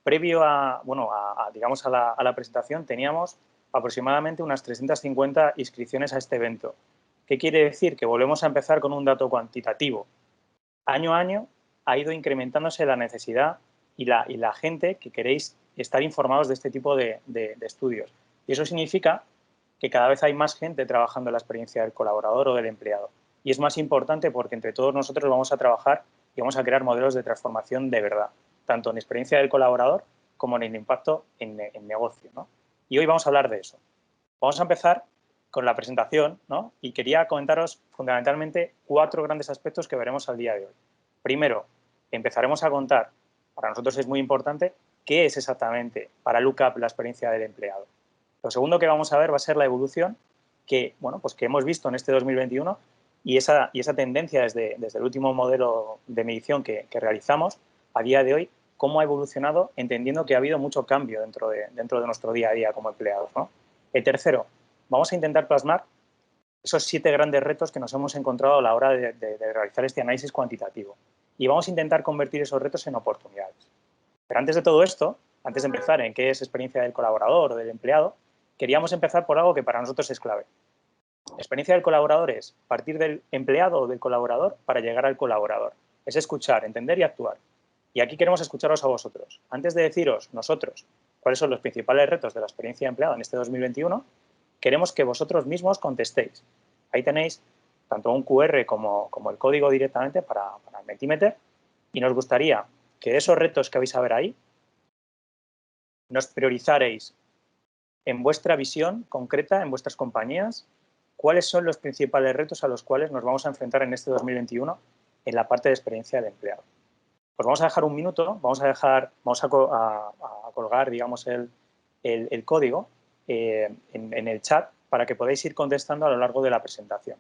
previo a, bueno, digamos a la presentación, teníamos aproximadamente unas 350 inscripciones a este evento. ¿Qué quiere decir? Que volvemos a empezar con un dato cuantitativo. Año a año ha ido incrementándose la necesidad y la gente que queréis estar informados de este tipo de estudios. Y eso significa que cada vez hay más gente trabajando en la experiencia del colaborador o del empleado. Y es más importante porque entre todos nosotros vamos a trabajar y vamos a crear modelos de transformación de verdad, tanto en experiencia del colaborador como en el impacto en negocio, ¿no? Y hoy vamos a hablar de eso. Vamos a empezar con la presentación, ¿no? Y quería comentaros fundamentalmente 4 grandes aspectos que veremos al día de hoy. Primero, empezaremos a contar, para nosotros es muy importante, qué es exactamente para Lookup la experiencia del empleado. Lo segundo que vamos a ver va a ser la evolución que, bueno, pues que hemos visto en este 2021 y esa tendencia desde el último modelo de medición que realizamos a día de hoy, cómo ha evolucionado, entendiendo que ha habido mucho cambio dentro de nuestro día a día como empleados, ¿no? El tercero, vamos a intentar plasmar esos 7 grandes retos que nos hemos encontrado a la hora de realizar este análisis cuantitativo. Y vamos a intentar convertir esos retos en oportunidades. Pero antes de todo esto, antes de empezar en qué es experiencia del colaborador o del empleado, queríamos empezar por algo que para nosotros es clave. La experiencia del colaborador es partir del empleado o del colaborador para llegar al colaborador. Es escuchar, entender y actuar. Y aquí queremos escucharos a vosotros. Antes de deciros nosotros cuáles son los principales retos de la experiencia de empleado en este 2021, queremos que vosotros mismos contestéis. Ahí tenéis tanto un QR como el código directamente para el Mentimeter y nos gustaría que esos retos que vais a ver ahí nos priorizaréis en vuestra visión concreta, en vuestras compañías, cuáles son los principales retos a los cuales nos vamos a enfrentar en este 2021 en la parte de experiencia del empleado. Pues vamos a dejar un minuto, vamos a colgar, digamos, el código en el chat para que podáis ir contestando a lo largo de la presentación.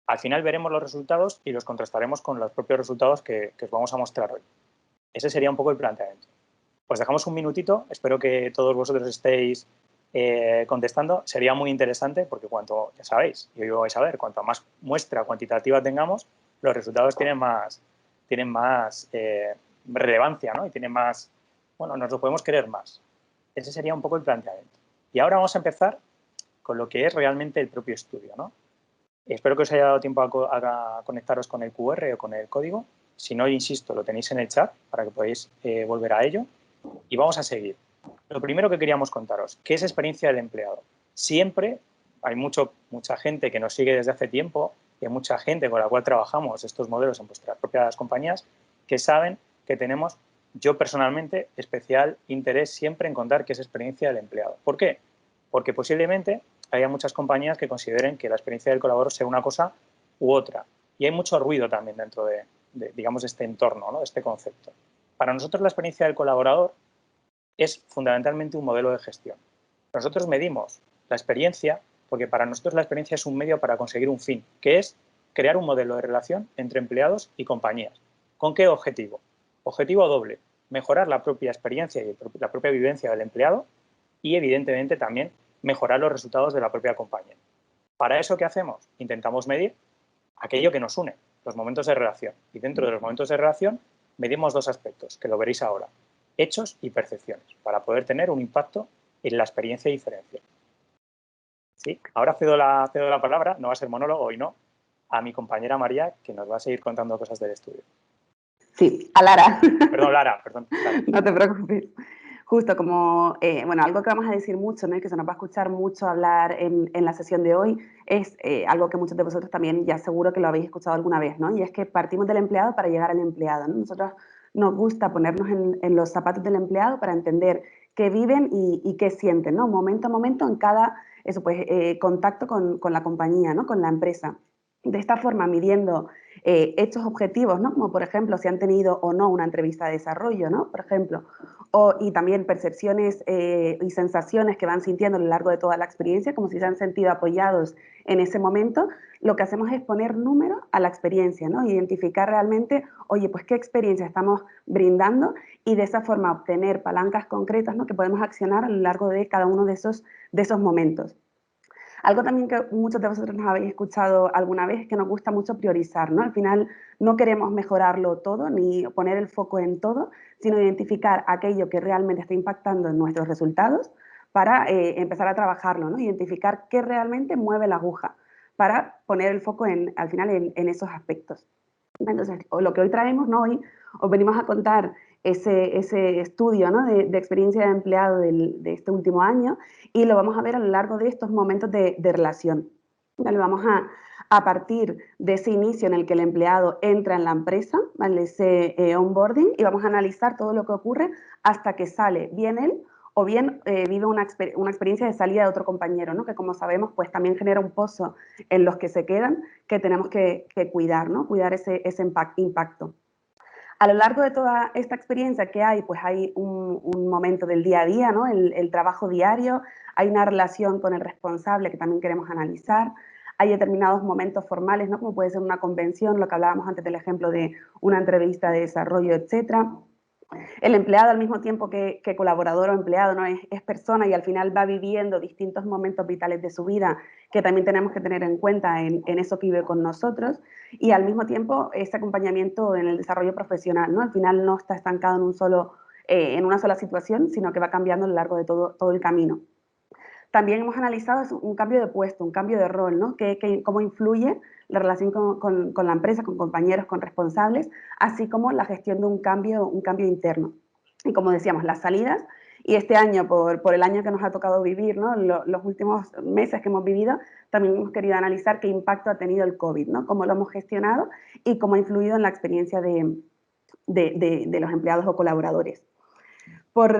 Al final veremos los resultados y los contrastaremos con los propios resultados que os vamos a mostrar hoy. Ese sería un poco el planteamiento. Pues dejamos un minutito, espero que todos vosotros estéis contestando. Sería muy interesante porque ya sabéis, y hoy lo vais a ver, cuanto más muestra cuantitativa tengamos, los resultados tienen más relevancia, ¿no? Y tienen más, bueno, nos lo podemos creer más. Ese sería un poco el planteamiento. Y ahora vamos a empezar con lo que es realmente el propio estudio, ¿no? Espero que os haya dado tiempo a conectaros con el QR o con el código. Si no, insisto, lo tenéis en el chat para que podáis volver a ello. Y vamos a seguir. Lo primero que queríamos contaros, ¿qué es experiencia del empleado? Siempre hay mucha gente que nos sigue desde hace tiempo y hay mucha gente con la cual trabajamos estos modelos en vuestras propias compañías que saben que tenemos, yo personalmente, especial interés siempre en contar qué es experiencia del empleado. ¿Por qué? Porque posiblemente haya muchas compañías que consideren que la experiencia del colaborador sea una cosa u otra. Y hay mucho ruido también dentro de digamos, este entorno, ¿no? Este concepto. Para nosotros la experiencia del colaborador es fundamentalmente un modelo de gestión. Nosotros medimos la experiencia porque para nosotros la experiencia es un medio para conseguir un fin, que es crear un modelo de relación entre empleados y compañías. ¿Con qué objetivo? Objetivo doble, mejorar la propia experiencia y la propia vivencia del empleado y, evidentemente, también mejorar los resultados de la propia compañía. ¿Para eso qué hacemos? Intentamos medir aquello que nos une, los momentos de relación. Y dentro de los momentos de relación medimos 2 aspectos, que lo veréis ahora, hechos y percepciones, para poder tener un impacto en la experiencia diferencial. ¿Sí? Ahora cedo la palabra, no va a ser monólogo hoy, no, a mi compañera María, que nos va a seguir contando cosas del estudio. Sí, a Lara. Perdón, Lara. No te preocupes. Justo como, bueno, algo que vamos a decir mucho, ¿no? Y que se nos va a escuchar mucho hablar en la sesión de hoy, es algo que muchos de vosotros también ya seguro que lo habéis escuchado alguna vez, ¿no? Y es que partimos del empleado para llegar al empleado, ¿no? Nosotros nos gusta ponernos en los zapatos del empleado para entender qué viven y qué sienten, ¿no? Momento a momento en cada, eso pues, contacto con la compañía, ¿no? Con la empresa. De esta forma, midiendo hechos objetivos, ¿no? Como por ejemplo, si han tenido o no una entrevista de desarrollo, ¿no? Por ejemplo, y también percepciones y sensaciones que van sintiendo a lo largo de toda la experiencia, como si se han sentido apoyados en ese momento, lo que hacemos es poner número a la experiencia, ¿no? Identificar realmente, oye, pues qué experiencia estamos brindando y de esa forma obtener palancas concretas, ¿no? Que podemos accionar a lo largo de cada uno de esos momentos. Algo también que muchos de vosotros nos habéis escuchado alguna vez es que nos gusta mucho priorizar, ¿no? Al final no queremos mejorarlo todo ni poner el foco en todo, sino identificar aquello que realmente está impactando en nuestros resultados para empezar a trabajarlo, ¿no? Identificar qué realmente mueve la aguja para poner el foco al final en esos aspectos. Entonces, lo que hoy traemos, ¿no? Hoy os venimos a contar ese estudio, ¿no? de experiencia de empleado de este último año y lo vamos a ver a lo largo de estos momentos de relación. ¿Vale? Vamos a partir de ese inicio en el que el empleado entra en la empresa, ¿vale? Ese onboarding, y vamos a analizar todo lo que ocurre hasta que sale bien él o bien vive una experiencia de salida de otro compañero, ¿no? Que como sabemos pues también genera un pozo en los que se quedan que tenemos que cuidar, ¿no? Cuidar ese impacto. A lo largo de toda esta experiencia que hay, pues hay un momento del día a día, ¿no? El trabajo diario, hay una relación con el responsable que también queremos analizar, hay determinados momentos formales, ¿no? Como puede ser una convención, lo que hablábamos antes del ejemplo de una entrevista de desarrollo, etcétera. El empleado al mismo tiempo que colaborador o empleado, ¿no? Es persona y al final va viviendo distintos momentos vitales de su vida que también tenemos que tener en cuenta en eso que vive con nosotros y al mismo tiempo ese acompañamiento en el desarrollo profesional, ¿no? Al final no está estancado en una sola situación, sino que va cambiando a lo largo de todo el camino. También hemos analizado un cambio de puesto, un cambio de rol, ¿no? Cómo influye la relación con la empresa, con compañeros, con responsables, así como la gestión de un cambio interno. Y como decíamos, las salidas, y este año, por el año que nos ha tocado vivir, ¿no? Los últimos meses que hemos vivido, también hemos querido analizar qué impacto ha tenido el COVID, ¿no? Cómo lo hemos gestionado y cómo ha influido en la experiencia de los empleados o colaboradores. Por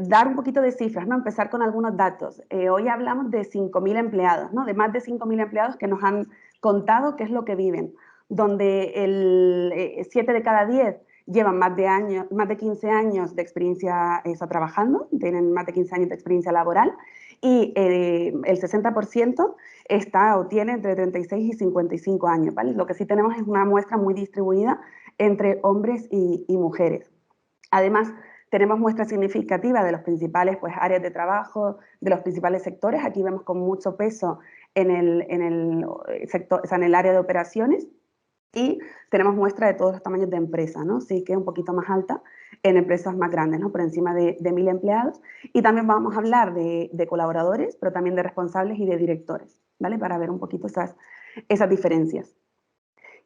dar un poquito de cifras, ¿no? Empezar con algunos datos. Hoy hablamos de 5.000 empleados, ¿no? De más de 5.000 empleados que nos han contado qué es lo que viven, donde 7 de cada 10 llevan más de 15 años de experiencia trabajando, tienen más de 15 años de experiencia laboral y el 60% está o tiene entre 36 y 55 años, ¿vale? Lo que sí tenemos es una muestra muy distribuida entre hombres y mujeres. Además, tenemos muestras significativas de los principales pues, áreas de trabajo, de los principales sectores. Aquí vemos con mucho peso en sector, o sea, en el área de operaciones y tenemos muestra de todos los tamaños de empresas, ¿no? Sí que es un poquito más alta en empresas más grandes, ¿no? Por encima de 1.000 empleados. Y también vamos a hablar de colaboradores, pero también de responsables y de directores, ¿vale? Para ver un poquito esas diferencias.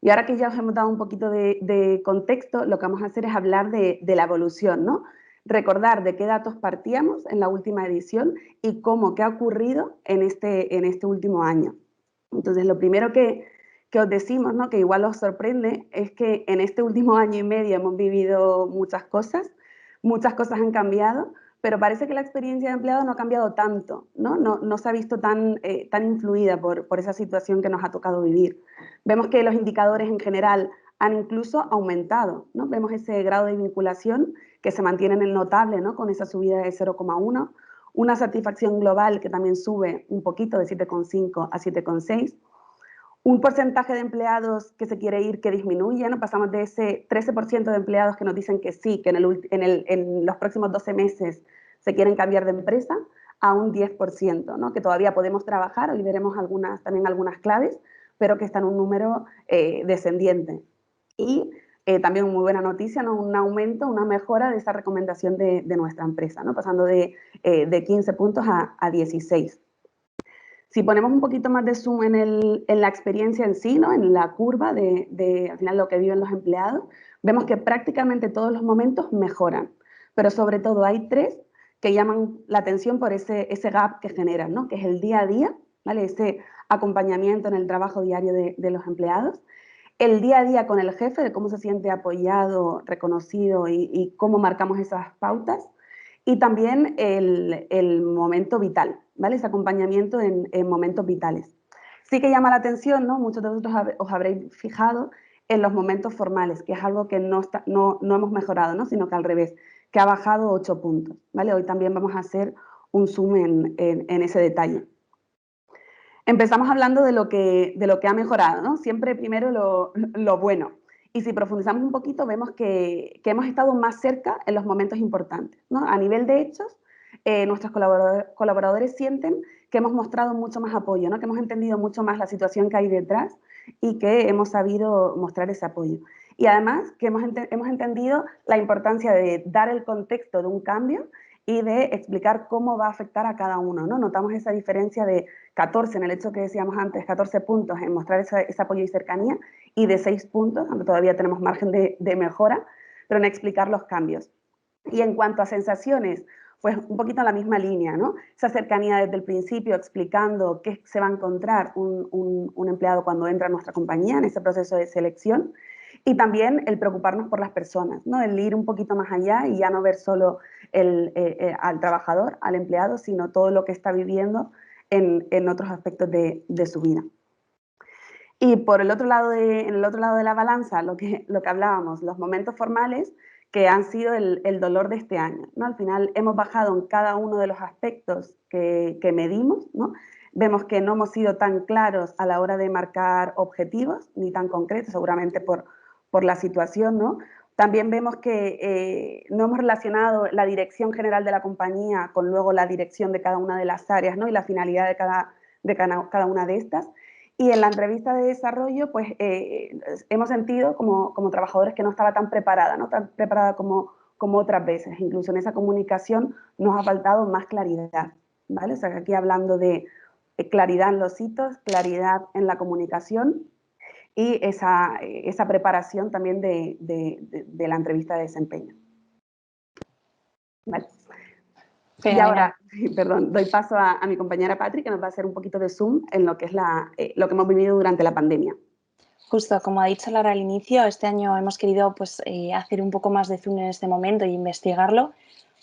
Y ahora que ya os hemos dado un poquito de contexto, lo que vamos a hacer es hablar de la evolución, ¿no? Recordar de qué datos partíamos en la última edición y qué ha ocurrido en este último año. Entonces, lo primero que os decimos, ¿no? Que igual os sorprende, es que en este último año y medio hemos vivido muchas cosas han cambiado, pero parece que la experiencia de empleado no ha cambiado tanto, ¿no? No se ha visto tan influida por esa situación que nos ha tocado vivir. Vemos que los indicadores en general han incluso aumentado, ¿no? Vemos ese grado de vinculación que se mantiene en el notable, ¿no? Con esa subida de 0,1, una satisfacción global que también sube un poquito de 7,5 a 7,6, un porcentaje de empleados que se quiere ir que disminuye, ¿no? Pasamos de ese 13% de empleados que nos dicen que sí, que en los próximos 12 meses se quieren cambiar de empresa, a un 10%, ¿no? Que todavía podemos trabajar, hoy veremos también algunas claves, pero que está en un número descendiente. Y también muy buena noticia, ¿no? Un aumento, una mejora de esa recomendación de nuestra empresa, ¿no? Pasando de 15 puntos a 16. Si ponemos un poquito más de zoom en la experiencia en sí, ¿no? En la curva al final lo que viven los empleados, vemos que prácticamente todos los momentos mejoran, pero sobre todo hay 3 que llaman la atención por ese gap que generan, ¿no? Que es el día a día, ¿vale? Ese acompañamiento en el trabajo diario de los empleados, el día a día con el jefe, de cómo se siente apoyado, reconocido y cómo marcamos esas pautas, y también el momento vital, ¿vale? Ese acompañamiento en momentos vitales. Sí que llama la atención, ¿no? Muchos de vosotros os habréis fijado en los momentos formales, que es algo que no hemos mejorado, ¿no? Sino que al revés, que ha bajado 8 puntos, ¿vale? Hoy también vamos a hacer un zoom en ese detalle. Empezamos hablando de lo que ha mejorado, ¿no? Siempre primero lo bueno. Y si profundizamos un poquito, vemos que hemos estado más cerca en los momentos importantes, ¿no? A nivel de hechos, nuestros colaboradores sienten que hemos mostrado mucho más apoyo, ¿no? Que hemos entendido mucho más la situación que hay detrás y que hemos sabido mostrar ese apoyo. Y además que hemos entendido la importancia de dar el contexto de un cambio y de explicar cómo va a afectar a cada uno, ¿no? Notamos esa diferencia de 14 en el hecho que decíamos antes, 14 puntos en mostrar ese apoyo y cercanía, y de 6 puntos, aunque todavía tenemos margen de mejora, pero en explicar los cambios. Y en cuanto a sensaciones, pues un poquito en la misma línea, ¿no? Esa cercanía desde el principio, explicando qué se va a encontrar un empleado cuando entra a nuestra compañía en ese proceso de selección. Y también el preocuparnos por las personas, ¿no? El ir un poquito más allá y ya no ver solo al trabajador, al empleado, sino todo lo que está viviendo en otros aspectos de su vida. Y por el otro lado en el otro lado de la balanza, lo que hablábamos, los momentos formales que han sido el dolor de este año, ¿no? Al final hemos bajado en cada uno de los aspectos que medimos, ¿no? Vemos que no hemos sido tan claros a la hora de marcar objetivos, ni tan concretos, seguramente por la situación, ¿no? También vemos que no hemos relacionado la dirección general de la compañía con luego la dirección de cada una de las áreas, ¿no? Y la finalidad de cada una de estas. Y en la entrevista de desarrollo, pues hemos sentido como trabajadores que no estaba tan preparada, ¿no? Tan preparada como otras veces. Incluso en esa comunicación nos ha faltado más claridad, ¿vale? O sea, que aquí hablando de claridad en los hitos, claridad en la comunicación y esa preparación también de la entrevista de desempeño. ¿Vale? Y ahora, perdón, doy paso a mi compañera Patri, que nos va a hacer un poquito de zoom en lo que es lo que hemos vivido durante la pandemia. Justo, como ha dicho Lara al inicio, este año hemos querido hacer un poco más de zoom en este momento e investigarlo,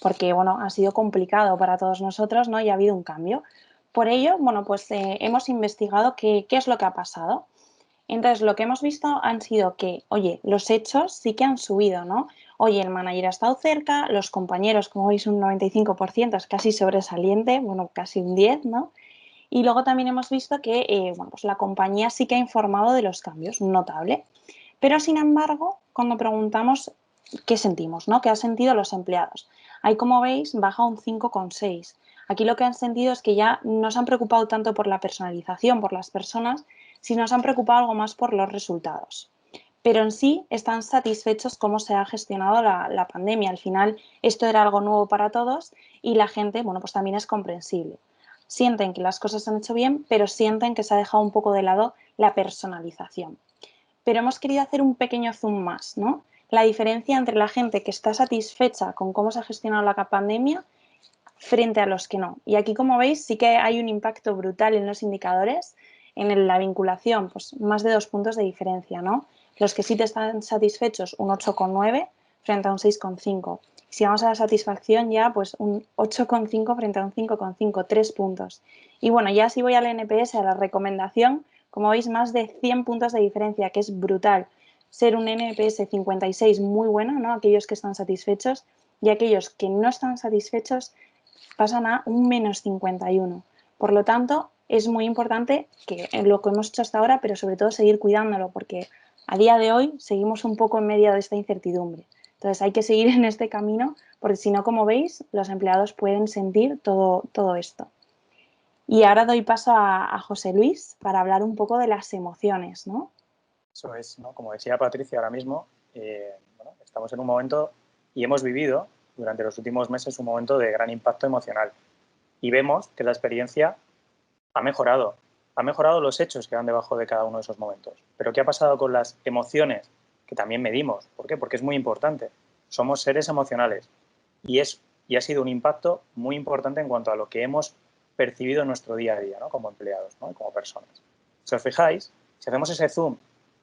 porque bueno, ha sido complicado para todos nosotros, ¿no? Y ha habido un cambio. Por ello, bueno, hemos investigado qué es lo que ha pasado. Entonces, lo que hemos visto han sido que, oye, los hechos sí que han subido, ¿no? Oye, el manager ha estado cerca, los compañeros, como veis, un 95%, es casi sobresaliente, bueno, casi un 10, ¿no? Y luego también hemos visto que bueno, pues la compañía sí que ha informado de los cambios, notable. Pero, sin embargo, cuando preguntamos qué sentimos, ¿no? ¿Qué han sentido los empleados? Ahí, como veis, baja un 5,6. Aquí lo que han sentido es que ya no se han preocupado tanto por la personalización, por las personas, sino se han preocupado algo más por los resultados. Pero en sí están satisfechos cómo se ha gestionado la pandemia. Al final esto era algo nuevo para todos y la gente, bueno, pues también es comprensible. Sienten que las cosas se han hecho bien, pero sienten que se ha dejado un poco de lado la personalización. Pero hemos querido hacer un pequeño zoom más, ¿no? La diferencia entre la gente que está satisfecha con cómo se ha gestionado la pandemia frente a los que no. Y aquí, como veis, sí que hay un impacto brutal en los indicadores, en la vinculación, pues más de 2 puntos de diferencia, ¿no? Los que sí te están satisfechos, un 8,9 frente a un 6,5. Si vamos a la satisfacción ya, pues un 8,5 frente a un 5,5, 3 puntos. Y bueno, ya si voy al NPS, a la recomendación, como veis, más de 100 puntos de diferencia, que es brutal. Ser un NPS 56 muy bueno, ¿no? Aquellos que están satisfechos, y aquellos que no están satisfechos pasan a un menos 51. Por lo tanto, es muy importante que lo que hemos hecho hasta ahora, pero sobre todo seguir cuidándolo, porque a día de hoy seguimos un poco en medio de esta incertidumbre. Entonces hay que seguir en este camino, porque si no, como veis, los empleados pueden sentir todo esto. Y ahora doy paso a José Luis para hablar un poco de las emociones, ¿no? Eso es, ¿no? Como decía Patricia ahora mismo, bueno, estamos en un momento y hemos vivido durante los últimos meses un momento de gran impacto emocional. Y vemos que la experiencia ha mejorado los hechos que van debajo de cada uno de esos momentos. Pero ¿qué ha pasado con las emociones? Que también medimos. ¿Por qué? Porque es muy importante. Somos seres emocionales y ha sido un impacto muy importante en cuanto a lo que hemos percibido en nuestro día a día, ¿no? Como empleados, ¿no? Como personas. Si os fijáis, si hacemos ese zoom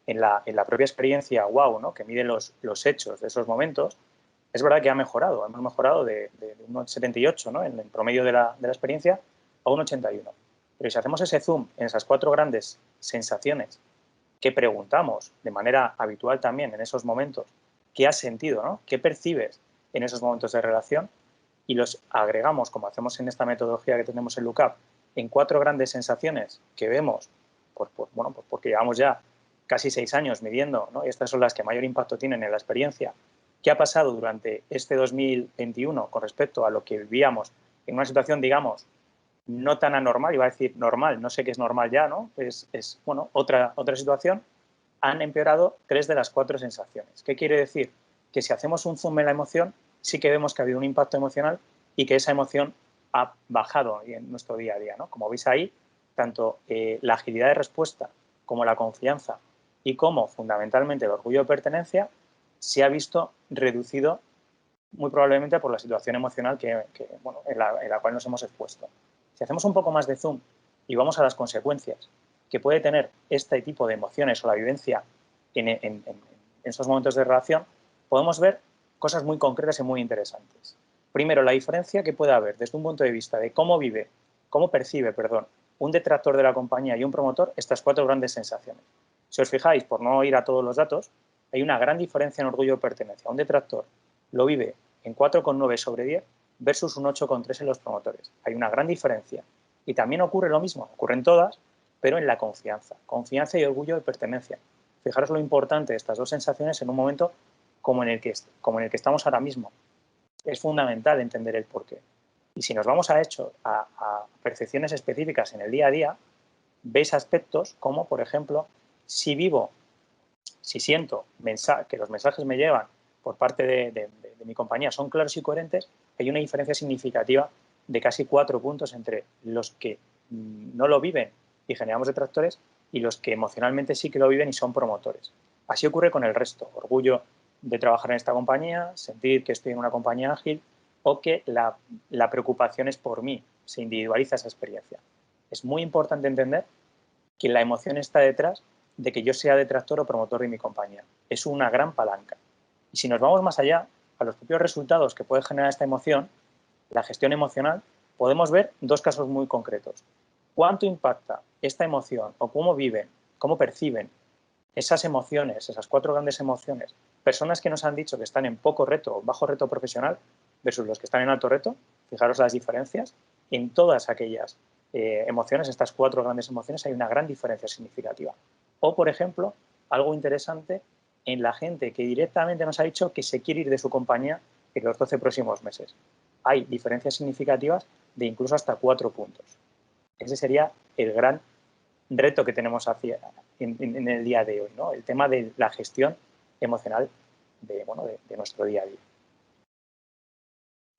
en la propia experiencia wow, ¿no? Que mide los hechos de esos momentos, es verdad que hemos mejorado de un 78, ¿no? En el promedio de la experiencia a un 81. Pero si hacemos ese zoom en esas 4 grandes sensaciones que preguntamos de manera habitual también en esos momentos, ¿qué has sentido, ¿no? ¿Qué percibes en esos momentos de relación? Y los agregamos, como hacemos en esta metodología que tenemos en Lookup, en 4 grandes sensaciones que vemos, bueno, pues porque llevamos ya casi 6 años midiendo, ¿no? Y estas son las que mayor impacto tienen en la experiencia. ¿Qué ha pasado durante este 2021 con respecto a lo que vivíamos en una situación, digamos, no tan anormal, iba a decir normal, no sé qué es normal ya, ¿no? Bueno, otra situación, han empeorado 3 de las 4 sensaciones. ¿Qué quiere decir? Que si hacemos un zoom en la emoción, sí que vemos que ha habido un impacto emocional y que esa emoción ha bajado en nuestro día a día, ¿no? Como veis ahí, tanto la agilidad de respuesta como la confianza y como fundamentalmente el orgullo de pertenencia se ha visto reducido muy probablemente por la situación emocional bueno, en la cual nos hemos expuesto. Si hacemos un poco más de zoom y vamos a las consecuencias que puede tener este tipo de emociones o la vivencia en estos momentos de relación, podemos ver cosas muy concretas y muy interesantes. Primero, la diferencia que puede haber desde un punto de vista de cómo percibe, un detractor de la compañía y un promotor estas 4 grandes sensaciones. Si os fijáis, por no ir a todos los datos, hay una gran diferencia en orgullo de pertenencia. Un detractor lo vive en 4,9 sobre 10 versus un 8,3 en los promotores. Hay una gran diferencia. Y también ocurre lo mismo, ocurren todas, pero en la confianza. Confianza y orgullo de pertenencia. Fijaros lo importante de estas 2 sensaciones en un momento como en el que estamos ahora mismo. Es fundamental entender el porqué. Y si nos vamos a percepciones específicas en el día a día, veis aspectos como, por ejemplo, si siento que los mensajes me llegan por parte de mi compañía son claros y coherentes, hay una diferencia significativa de casi 4 puntos entre los que no lo viven y generamos detractores y los que emocionalmente sí que lo viven y son promotores. Así ocurre con el resto. Orgullo de trabajar en esta compañía, sentir que estoy en una compañía ágil o que la preocupación es por mí, se individualiza esa experiencia. Es muy importante entender que la emoción está detrás de que yo sea detractor o promotor de mi compañía. Es una gran palanca. Y si nos vamos más allá, a los propios resultados que puede generar esta emoción, la gestión emocional, podemos ver 2 casos muy concretos. ¿Cuánto impacta esta emoción o cómo viven, cómo perciben esas emociones, esas 4 grandes emociones, personas que nos han dicho que están en poco reto o bajo reto profesional versus los que están en alto reto? Fijaros las diferencias. En todas aquellas emociones, estas 4 grandes emociones, hay una gran diferencia significativa. O, por ejemplo, algo interesante en la gente que directamente nos ha dicho que se quiere ir de su compañía en los 12 próximos meses. Hay diferencias significativas de incluso hasta 4 puntos. Ese sería el gran reto que tenemos en el día de hoy, ¿no? El tema de la gestión emocional de nuestro día a día.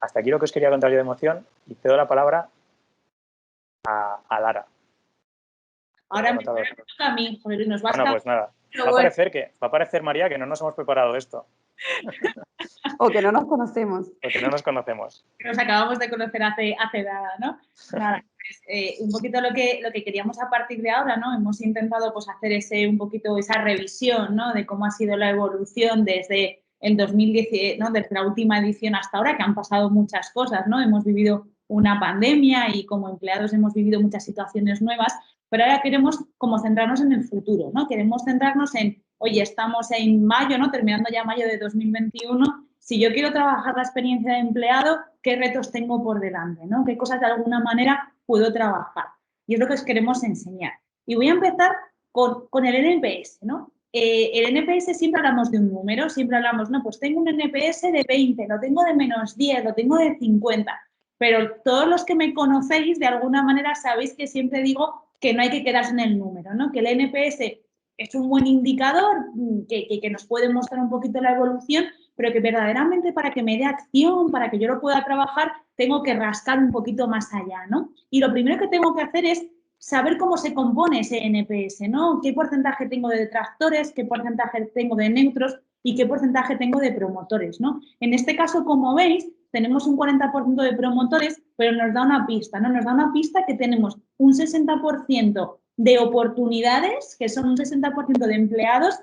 Hasta aquí lo que os quería contar yo de emoción y te doy la palabra a Lara. Ahora me toca a mí, joder, y nos va a estar... Pues nada, va a parecer, María, que no nos hemos preparado esto. O que no nos conocemos. O que no nos conocemos. Nos acabamos de conocer hace nada, ¿no? Nada, pues, un poquito lo que queríamos a partir de ahora, ¿no? Hemos intentado pues hacer un poquito esa revisión, ¿no? De cómo ha sido la evolución desde el 2010, ¿no? Desde la última edición hasta ahora, que han pasado muchas cosas, ¿no? Hemos vivido una pandemia y como empleados hemos vivido muchas situaciones nuevas, pero ahora queremos como centrarnos en el futuro, ¿no? Queremos centrarnos en, oye, estamos en mayo, ¿no? Terminando ya mayo de 2021. Si yo quiero trabajar la experiencia de empleado, ¿qué retos tengo por delante, ¿no? ¿Qué cosas de alguna manera puedo trabajar? Y es lo que os queremos enseñar. Y voy a empezar con el NPS, ¿no? El NPS siempre hablamos de un número, siempre hablamos, no, pues tengo un NPS de 20, lo tengo de -10, lo tengo de 50. Pero todos los que me conocéis, de alguna manera, sabéis que siempre digo que no hay que quedarse en el número, ¿no? Que el NPS es un buen indicador que nos puede mostrar un poquito la evolución, pero que verdaderamente para que me dé acción, para que yo lo pueda trabajar, tengo que rascar un poquito más allá, ¿no? Y lo primero que tengo que hacer es saber cómo se compone ese NPS, ¿no? ¿Qué porcentaje tengo de detractores, qué porcentaje tengo de neutros y qué porcentaje tengo de promotores, ¿no? En este caso, como veis, tenemos un 40% de promotores, pero nos da una pista, ¿no? Nos da una pista que tenemos un 60% de oportunidades, que son un 60% de empleados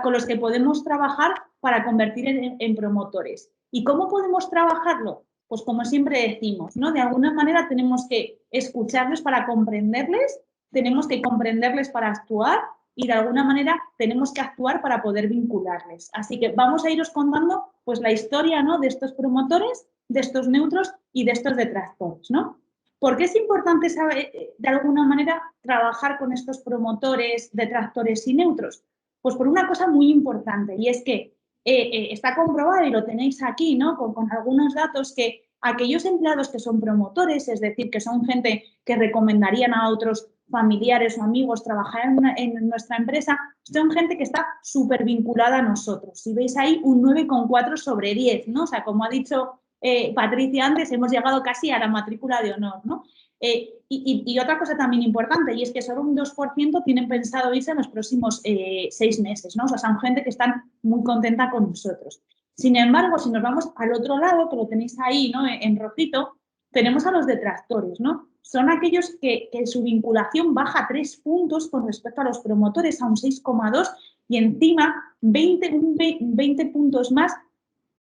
con los que podemos trabajar para convertir en promotores. ¿Y cómo podemos trabajarlo? Pues como siempre decimos, ¿no? De alguna manera tenemos que escucharles para comprenderles, tenemos que comprenderles para actuar y de alguna manera tenemos que actuar para poder vincularles. Así que vamos a iros contando pues la historia, ¿no? De estos promotores, de estos neutros y de estos detractores, ¿no? ¿Por qué es importante saber, de alguna manera trabajar con estos promotores, detractores y neutros? Pues por una cosa muy importante y es que está comprobado y lo tenéis aquí, ¿no? Con algunos datos que aquellos empleados que son promotores, es decir, que son gente que recomendarían a otros familiares o amigos trabajar en nuestra empresa, son gente que está súper vinculada a nosotros. Si veis ahí, un 9,4 sobre 10, ¿no? O sea, como ha dicho Patricia antes, hemos llegado casi a la matrícula de honor, ¿no? Y otra cosa también importante, y es que solo un 2% tienen pensado irse en los próximos 6 meses, ¿no? O sea, son gente que están muy contenta con nosotros. Sin embargo, si nos vamos al otro lado, que lo tenéis ahí, ¿no? En rojito, tenemos a los detractores, ¿no? Son aquellos que su vinculación baja 3 puntos con respecto a los promotores, a un 6,2, y encima 20 puntos más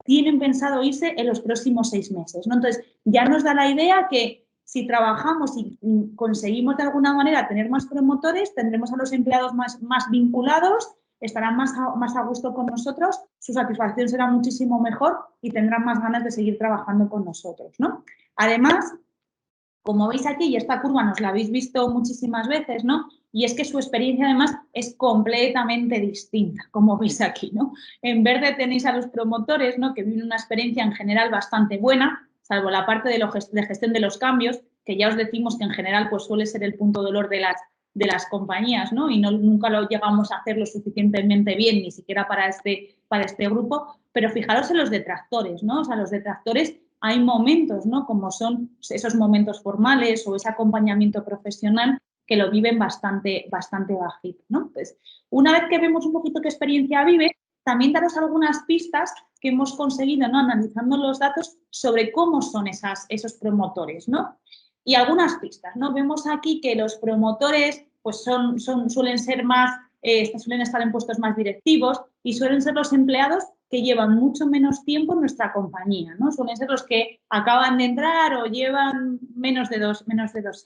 tienen pensado irse en los próximos 6 meses, ¿no? Entonces, ya nos da la idea que si trabajamos y conseguimos de alguna manera tener más promotores, tendremos a los empleados más vinculados, estarán más a gusto con nosotros, su satisfacción será muchísimo mejor y tendrán más ganas de seguir trabajando con nosotros, ¿no? Además, como veis aquí, y esta curva nos la habéis visto muchísimas veces, ¿no? Y es que su experiencia además es completamente distinta, como veis aquí, ¿no? En verde tenéis a los promotores, ¿no? Que viven una experiencia en general bastante buena, salvo la parte de gestión de los cambios, que ya os decimos que en general pues suele ser el punto dolor de las compañías, ¿no? Y nunca lo llegamos a hacer lo suficientemente bien, ni siquiera para este grupo, pero fijaros en los detractores, ¿no? O sea, los detractores hay momentos, ¿no? Como son esos momentos formales o ese acompañamiento profesional que lo viven bastante bajito, ¿no? Pues, una vez que vemos un poquito qué experiencia vive, también daros algunas pistas que hemos conseguido, ¿no? Analizando los datos sobre cómo son esos promotores, ¿no? Y algunas pistas, ¿no? Vemos aquí que los promotores pues suelen ser más, suelen estar en puestos más directivos y suelen ser los empleados que llevan mucho menos tiempo en nuestra compañía, ¿no? Suelen ser los que acaban de entrar o llevan menos de dos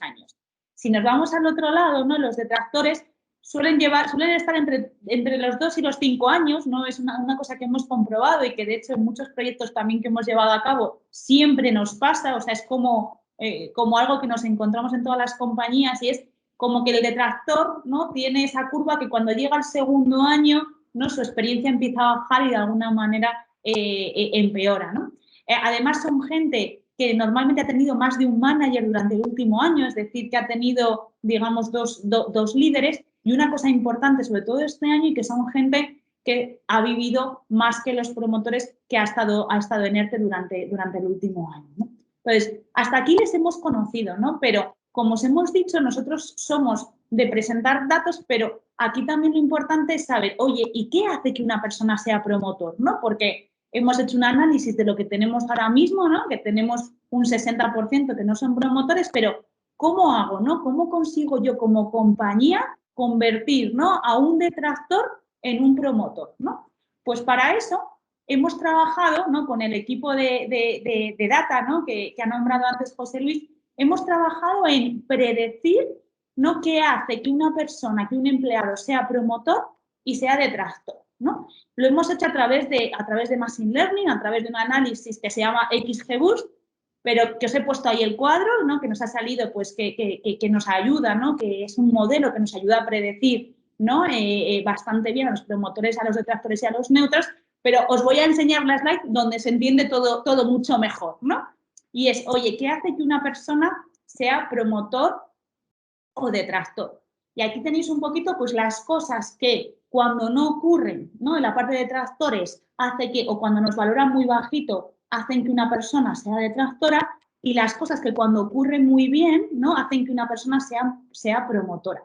años. Si nos vamos al otro lado, ¿no? Los detractores suelen estar entre los 2 y los 5 años, ¿no? Es una cosa que hemos comprobado y que de hecho en muchos proyectos también que hemos llevado a cabo siempre nos pasa, o sea, es como algo que nos encontramos en todas las compañías y es como que el detractor, ¿no? Tiene esa curva que cuando llega al segundo año, ¿no? Su experiencia empieza a bajar y de alguna manera empeora, ¿no? Además son gente que normalmente ha tenido más de un manager durante el último año, es decir, que ha tenido, digamos, dos líderes, y una cosa importante, sobre todo este año, y que son gente que ha vivido más que los promotores, que ha estado en ERTE durante el último año, ¿no? Entonces, hasta aquí les hemos conocido, ¿no? Pero, como os hemos dicho, nosotros somos de presentar datos, pero aquí también lo importante es saber, oye, ¿y qué hace que una persona sea promotor, ¿no? Porque hemos hecho un análisis de lo que tenemos ahora mismo, ¿no? Que tenemos un 60% que no son promotores, pero ¿cómo hago, no? ¿Cómo consigo yo como compañía convertir, ¿no? A un detractor en un promotor, ¿no? Pues para eso hemos trabajado, ¿no? Con el equipo de data, ¿no? Que ha nombrado antes José Luis, hemos trabajado en predecir, ¿no? ¿Qué hace que una persona, que un empleado sea promotor y sea detractor, ¿no? Lo hemos hecho a través de Machine Learning, a través de un análisis que se llama XGBoost, pero que os he puesto ahí el cuadro, ¿no? Que nos ha salido, pues, que nos ayuda, ¿no? Que es un modelo que nos ayuda a predecir, ¿no? Bastante bien a los promotores, a los detractores y a los neutros, pero os voy a enseñar la slide donde se entiende todo mucho mejor, ¿no? Y es, oye, ¿qué hace que una persona sea promotor o detractor? Y aquí tenéis un poquito, pues, las cosas que cuando no ocurren, ¿no? En la parte de detractores hace que, o cuando nos valoran muy bajito, hacen que una persona sea detractora, y las cosas que cuando ocurren muy bien, ¿no? Hacen que una persona sea promotora.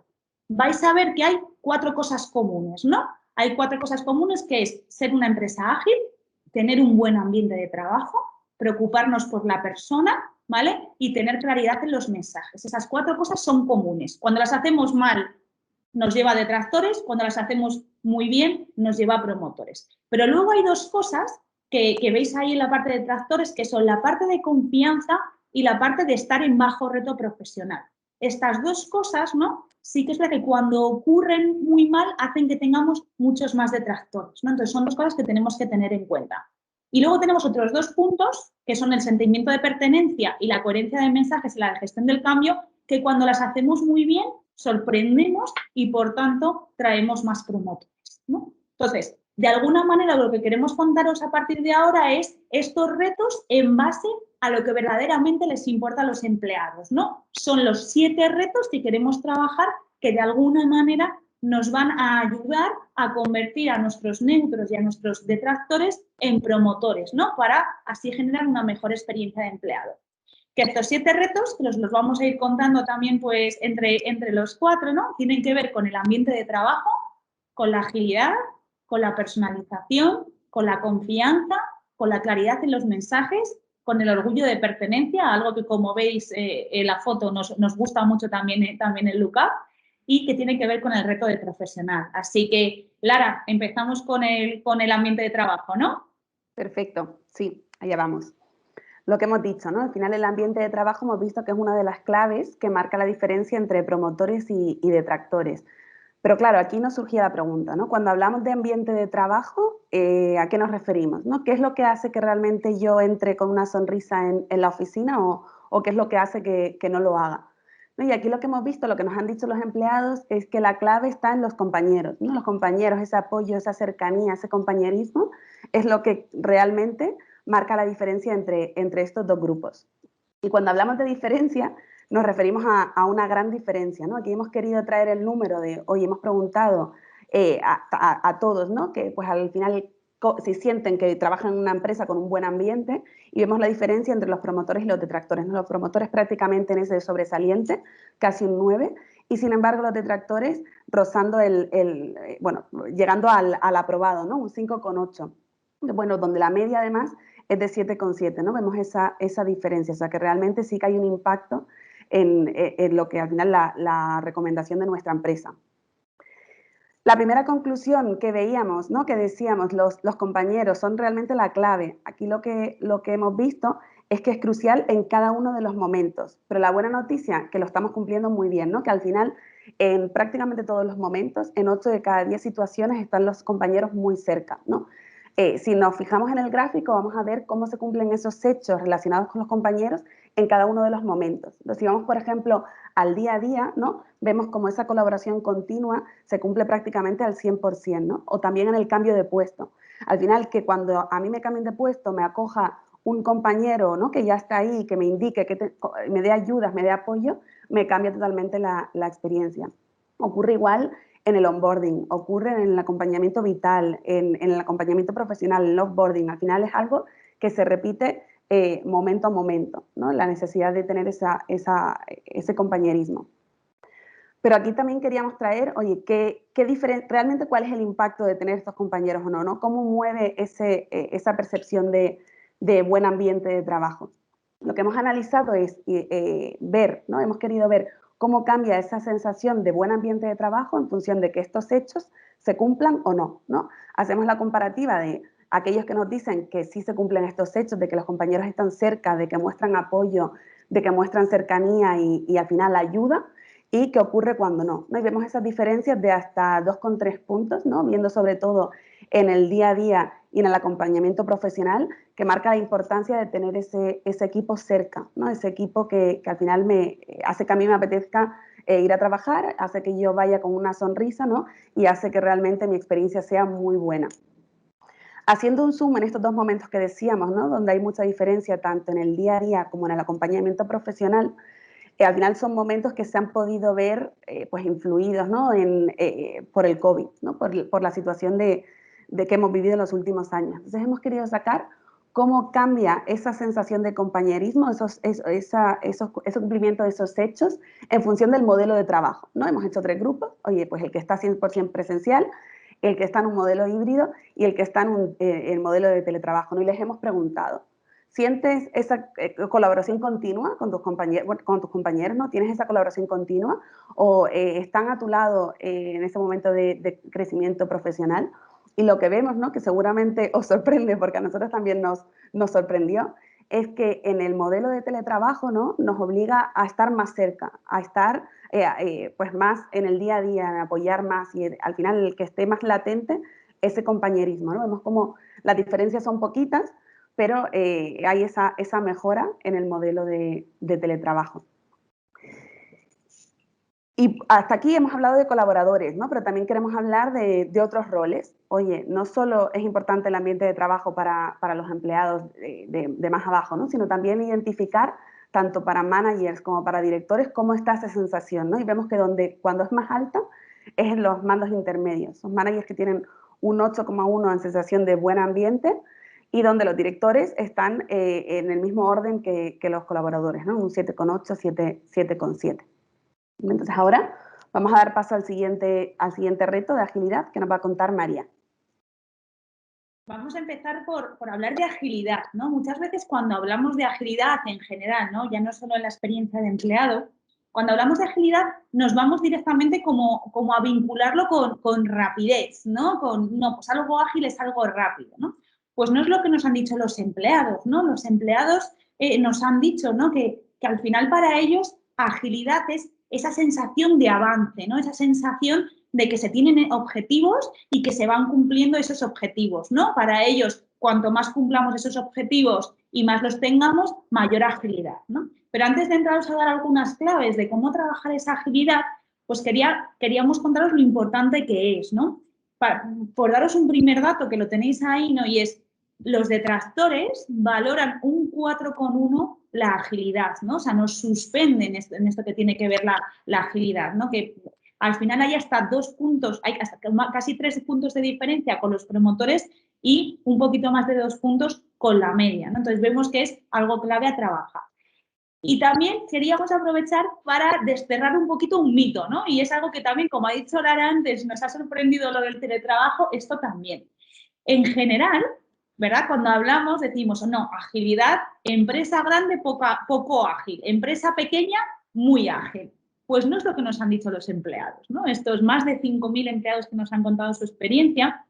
Vais a ver que hay 4 cosas comunes, ¿no? Hay 4 cosas comunes, que es ser una empresa ágil, tener un buen ambiente de trabajo, preocuparnos por la persona, ¿vale? Y tener claridad en los mensajes. Esas 4 cosas son comunes. Cuando las hacemos mal, nos lleva a detractores, cuando las hacemos muy bien, nos lleva a promotores. Pero luego hay 2 cosas que veis ahí en la parte de detractores, que son la parte de confianza y la parte de estar en bajo reto profesional. Estas 2 cosas, ¿no? Sí que es verdad que cuando ocurren muy mal hacen que tengamos muchos más detractores, ¿no? Entonces son 2 cosas que tenemos que tener en cuenta. Y luego tenemos otros 2 puntos, que son el sentimiento de pertenencia y la coherencia de mensajes y la gestión del cambio, que cuando las hacemos muy bien sorprendemos y, por tanto, traemos más promotores, ¿no? Entonces, De alguna manera, lo que queremos contaros a partir de ahora es estos retos en base a lo que verdaderamente les importa a los empleados, ¿no? Son los 7 retos que queremos trabajar que de alguna manera nos van a ayudar a convertir a nuestros neutros y a nuestros detractores en promotores, ¿no? Para así generar una mejor experiencia de empleado. Que estos 7 retos, que los vamos a ir contando también pues entre los 4, ¿no? Tienen que ver con el ambiente de trabajo, con la agilidad, con la personalización, con la confianza, con la claridad en los mensajes, con el orgullo de pertenencia, algo que como veis en la foto nos gusta mucho también el look-up, y que tiene que ver con el reto de profesional. Así que, Lara, empezamos con el ambiente de trabajo, ¿no? Perfecto, sí, allá vamos. Lo que hemos dicho, ¿no? Al final el ambiente de trabajo hemos visto que es una de las claves que marca la diferencia entre promotores y detractores. Pero claro, aquí nos surgía la pregunta, ¿no? Cuando hablamos de ambiente de trabajo, ¿a qué nos referimos? ¿No? ¿Qué es lo que hace que realmente yo entre con una sonrisa en la oficina o qué es lo que hace que no lo haga? ¿No? Y aquí lo que hemos visto, lo que nos han dicho los empleados, es que la clave está en los compañeros, ¿no? Los compañeros, ese apoyo, esa cercanía, ese compañerismo, es lo que realmente marca la diferencia entre estos dos grupos. Y cuando hablamos de diferencia, nos referimos a una gran diferencia, ¿no? Aquí hemos querido traer el número de, hoy hemos preguntado a todos, ¿no? Que pues al final si sienten que trabajan en una empresa con un buen ambiente y vemos la diferencia entre los promotores y los detractores, ¿no? Los promotores prácticamente en ese sobresaliente, casi un 9, y sin embargo los detractores rozando bueno, llegando al aprobado, ¿no? Un 5,8. Bueno, donde la media además es de 7,7, ¿no? Vemos esa diferencia, o sea que realmente sí que hay un impacto en lo que al final la recomendación de nuestra empresa. La primera conclusión que veíamos, ¿no? Que decíamos, los compañeros son realmente la clave. Aquí lo que hemos visto es que es crucial en cada uno de los momentos, pero la buena noticia que lo estamos cumpliendo muy bien, ¿no? Que al final en prácticamente todos los momentos, en 8 de cada 10 situaciones están los compañeros muy cerca, ¿no? Si nos fijamos en el gráfico, vamos a ver cómo se cumplen esos hechos relacionados con los compañeros en cada uno de los momentos. Entonces, si vamos, por ejemplo, al día a día, ¿no? Vemos cómo esa colaboración continua se cumple prácticamente al 100%, ¿no? O también en el cambio de puesto. Al final, que cuando a mí me cambien de puesto, me acoja un compañero, ¿no? Que ya está ahí, que me indique, me dé ayudas, me dé apoyo, me cambia totalmente la experiencia. Ocurre igual en el onboarding, ocurre en el acompañamiento vital, en el acompañamiento profesional, en el offboarding. Al final es algo que se repite momento a momento, ¿no? La necesidad de tener ese compañerismo. Pero aquí también queríamos traer, oye, realmente cuál es el impacto de tener estos compañeros o no, ¿no? ¿Cómo mueve esa percepción de buen ambiente de trabajo? Lo que hemos analizado es ver, ¿no? Hemos querido ver cómo cambia esa sensación de buen ambiente de trabajo en función de que estos hechos se cumplan o no, ¿no? Hacemos la comparativa de aquellos que nos dicen que sí se cumplen estos hechos, de que los compañeros están cerca, de que muestran apoyo, de que muestran cercanía y al final ayuda, y qué ocurre cuando no, ¿no? Y vemos esas diferencias de hasta 2,3 puntos, ¿no? Viendo sobre todo en el día a día y en el acompañamiento profesional, que marca la importancia de tener ese equipo cerca, ¿no? Ese equipo que al final me hace que a mí me apetezca ir a trabajar, hace que yo vaya con una sonrisa, ¿no? Y hace que realmente mi experiencia sea muy buena. Haciendo un zoom en estos dos momentos que decíamos, ¿no? Donde hay mucha diferencia tanto en el día a día como en el acompañamiento profesional, al final son momentos que se han podido ver pues influidos, ¿no? Por el COVID, ¿no? Por la situación de que hemos vivido en los últimos años. Entonces hemos querido sacar cómo cambia esa sensación de compañerismo, ese cumplimiento de esos hechos en función del modelo de trabajo, ¿no? Hemos hecho 3 grupos, oye, pues el que está 100% presencial, el que está en un modelo híbrido y el que está en el modelo de teletrabajo, ¿no? Y les hemos preguntado, ¿sientes esa colaboración continua con tus compañeros, ¿no? ¿Tienes esa colaboración continua? ¿O están a tu lado en ese momento de crecimiento profesional? Y lo que vemos, ¿no? Que seguramente os sorprende, porque a nosotros también nos sorprendió, es que en el modelo de teletrabajo, ¿no? Nos obliga a estar más cerca, a estar pues más en el día a día, en apoyar más y al final el que esté más latente ese compañerismo, ¿no? Vemos como las diferencias son poquitas, pero hay esa mejora en el modelo de teletrabajo. Y hasta aquí hemos hablado de colaboradores, ¿no? Pero también queremos hablar de otros roles. Oye, no solo es importante el ambiente de trabajo para los empleados de más abajo, ¿no? Sino también identificar, tanto para managers como para directores, cómo está esa sensación, ¿no? Y vemos que cuando es más alta es en los mandos intermedios. Los managers que tienen un 8,1 en sensación de buen ambiente y donde los directores están en el mismo orden que los colaboradores, ¿no? Un 7,8, 7,7. Entonces ahora vamos a dar paso al siguiente reto de agilidad que nos va a contar María. Vamos a empezar por hablar de agilidad, ¿no? Muchas veces cuando hablamos de agilidad en general, ¿no? Ya no solo en la experiencia de empleado, cuando hablamos de agilidad nos vamos directamente como a vincularlo con rapidez, ¿no? Pues algo ágil es algo rápido, ¿no? Pues no es lo que nos han dicho los empleados, ¿no? Los empleados nos han dicho, ¿no? Que al final para ellos agilidad es esa sensación de avance, ¿no? Esa sensación de que se tienen objetivos y que se van cumpliendo esos objetivos, ¿no? Para ellos, cuanto más cumplamos esos objetivos y más los tengamos, mayor agilidad, ¿no? Pero antes de entraros a dar algunas claves de cómo trabajar esa agilidad, pues queríamos contaros lo importante que es, ¿no? Por daros un primer dato que lo tenéis ahí, ¿no? Y es, los detractores valoran un 4,1 la agilidad, ¿no? O sea, nos suspenden en esto que tiene que ver la agilidad, ¿no? Que al final hay hasta 2 puntos, hay hasta casi 3 puntos de diferencia con los promotores y un poquito más de 2 puntos con la media, ¿no? Entonces vemos que es algo clave a trabajar. Y también queríamos aprovechar para desterrar un poquito un mito, ¿no? Y es algo que también, como ha dicho Lara antes, nos ha sorprendido lo del teletrabajo, esto también. En general, ¿verdad? Cuando hablamos decimos, no, agilidad, empresa grande poco ágil, empresa pequeña muy ágil. Pues no es lo que nos han dicho los empleados, ¿no? Estos más de 5.000 empleados que nos han contado su experiencia,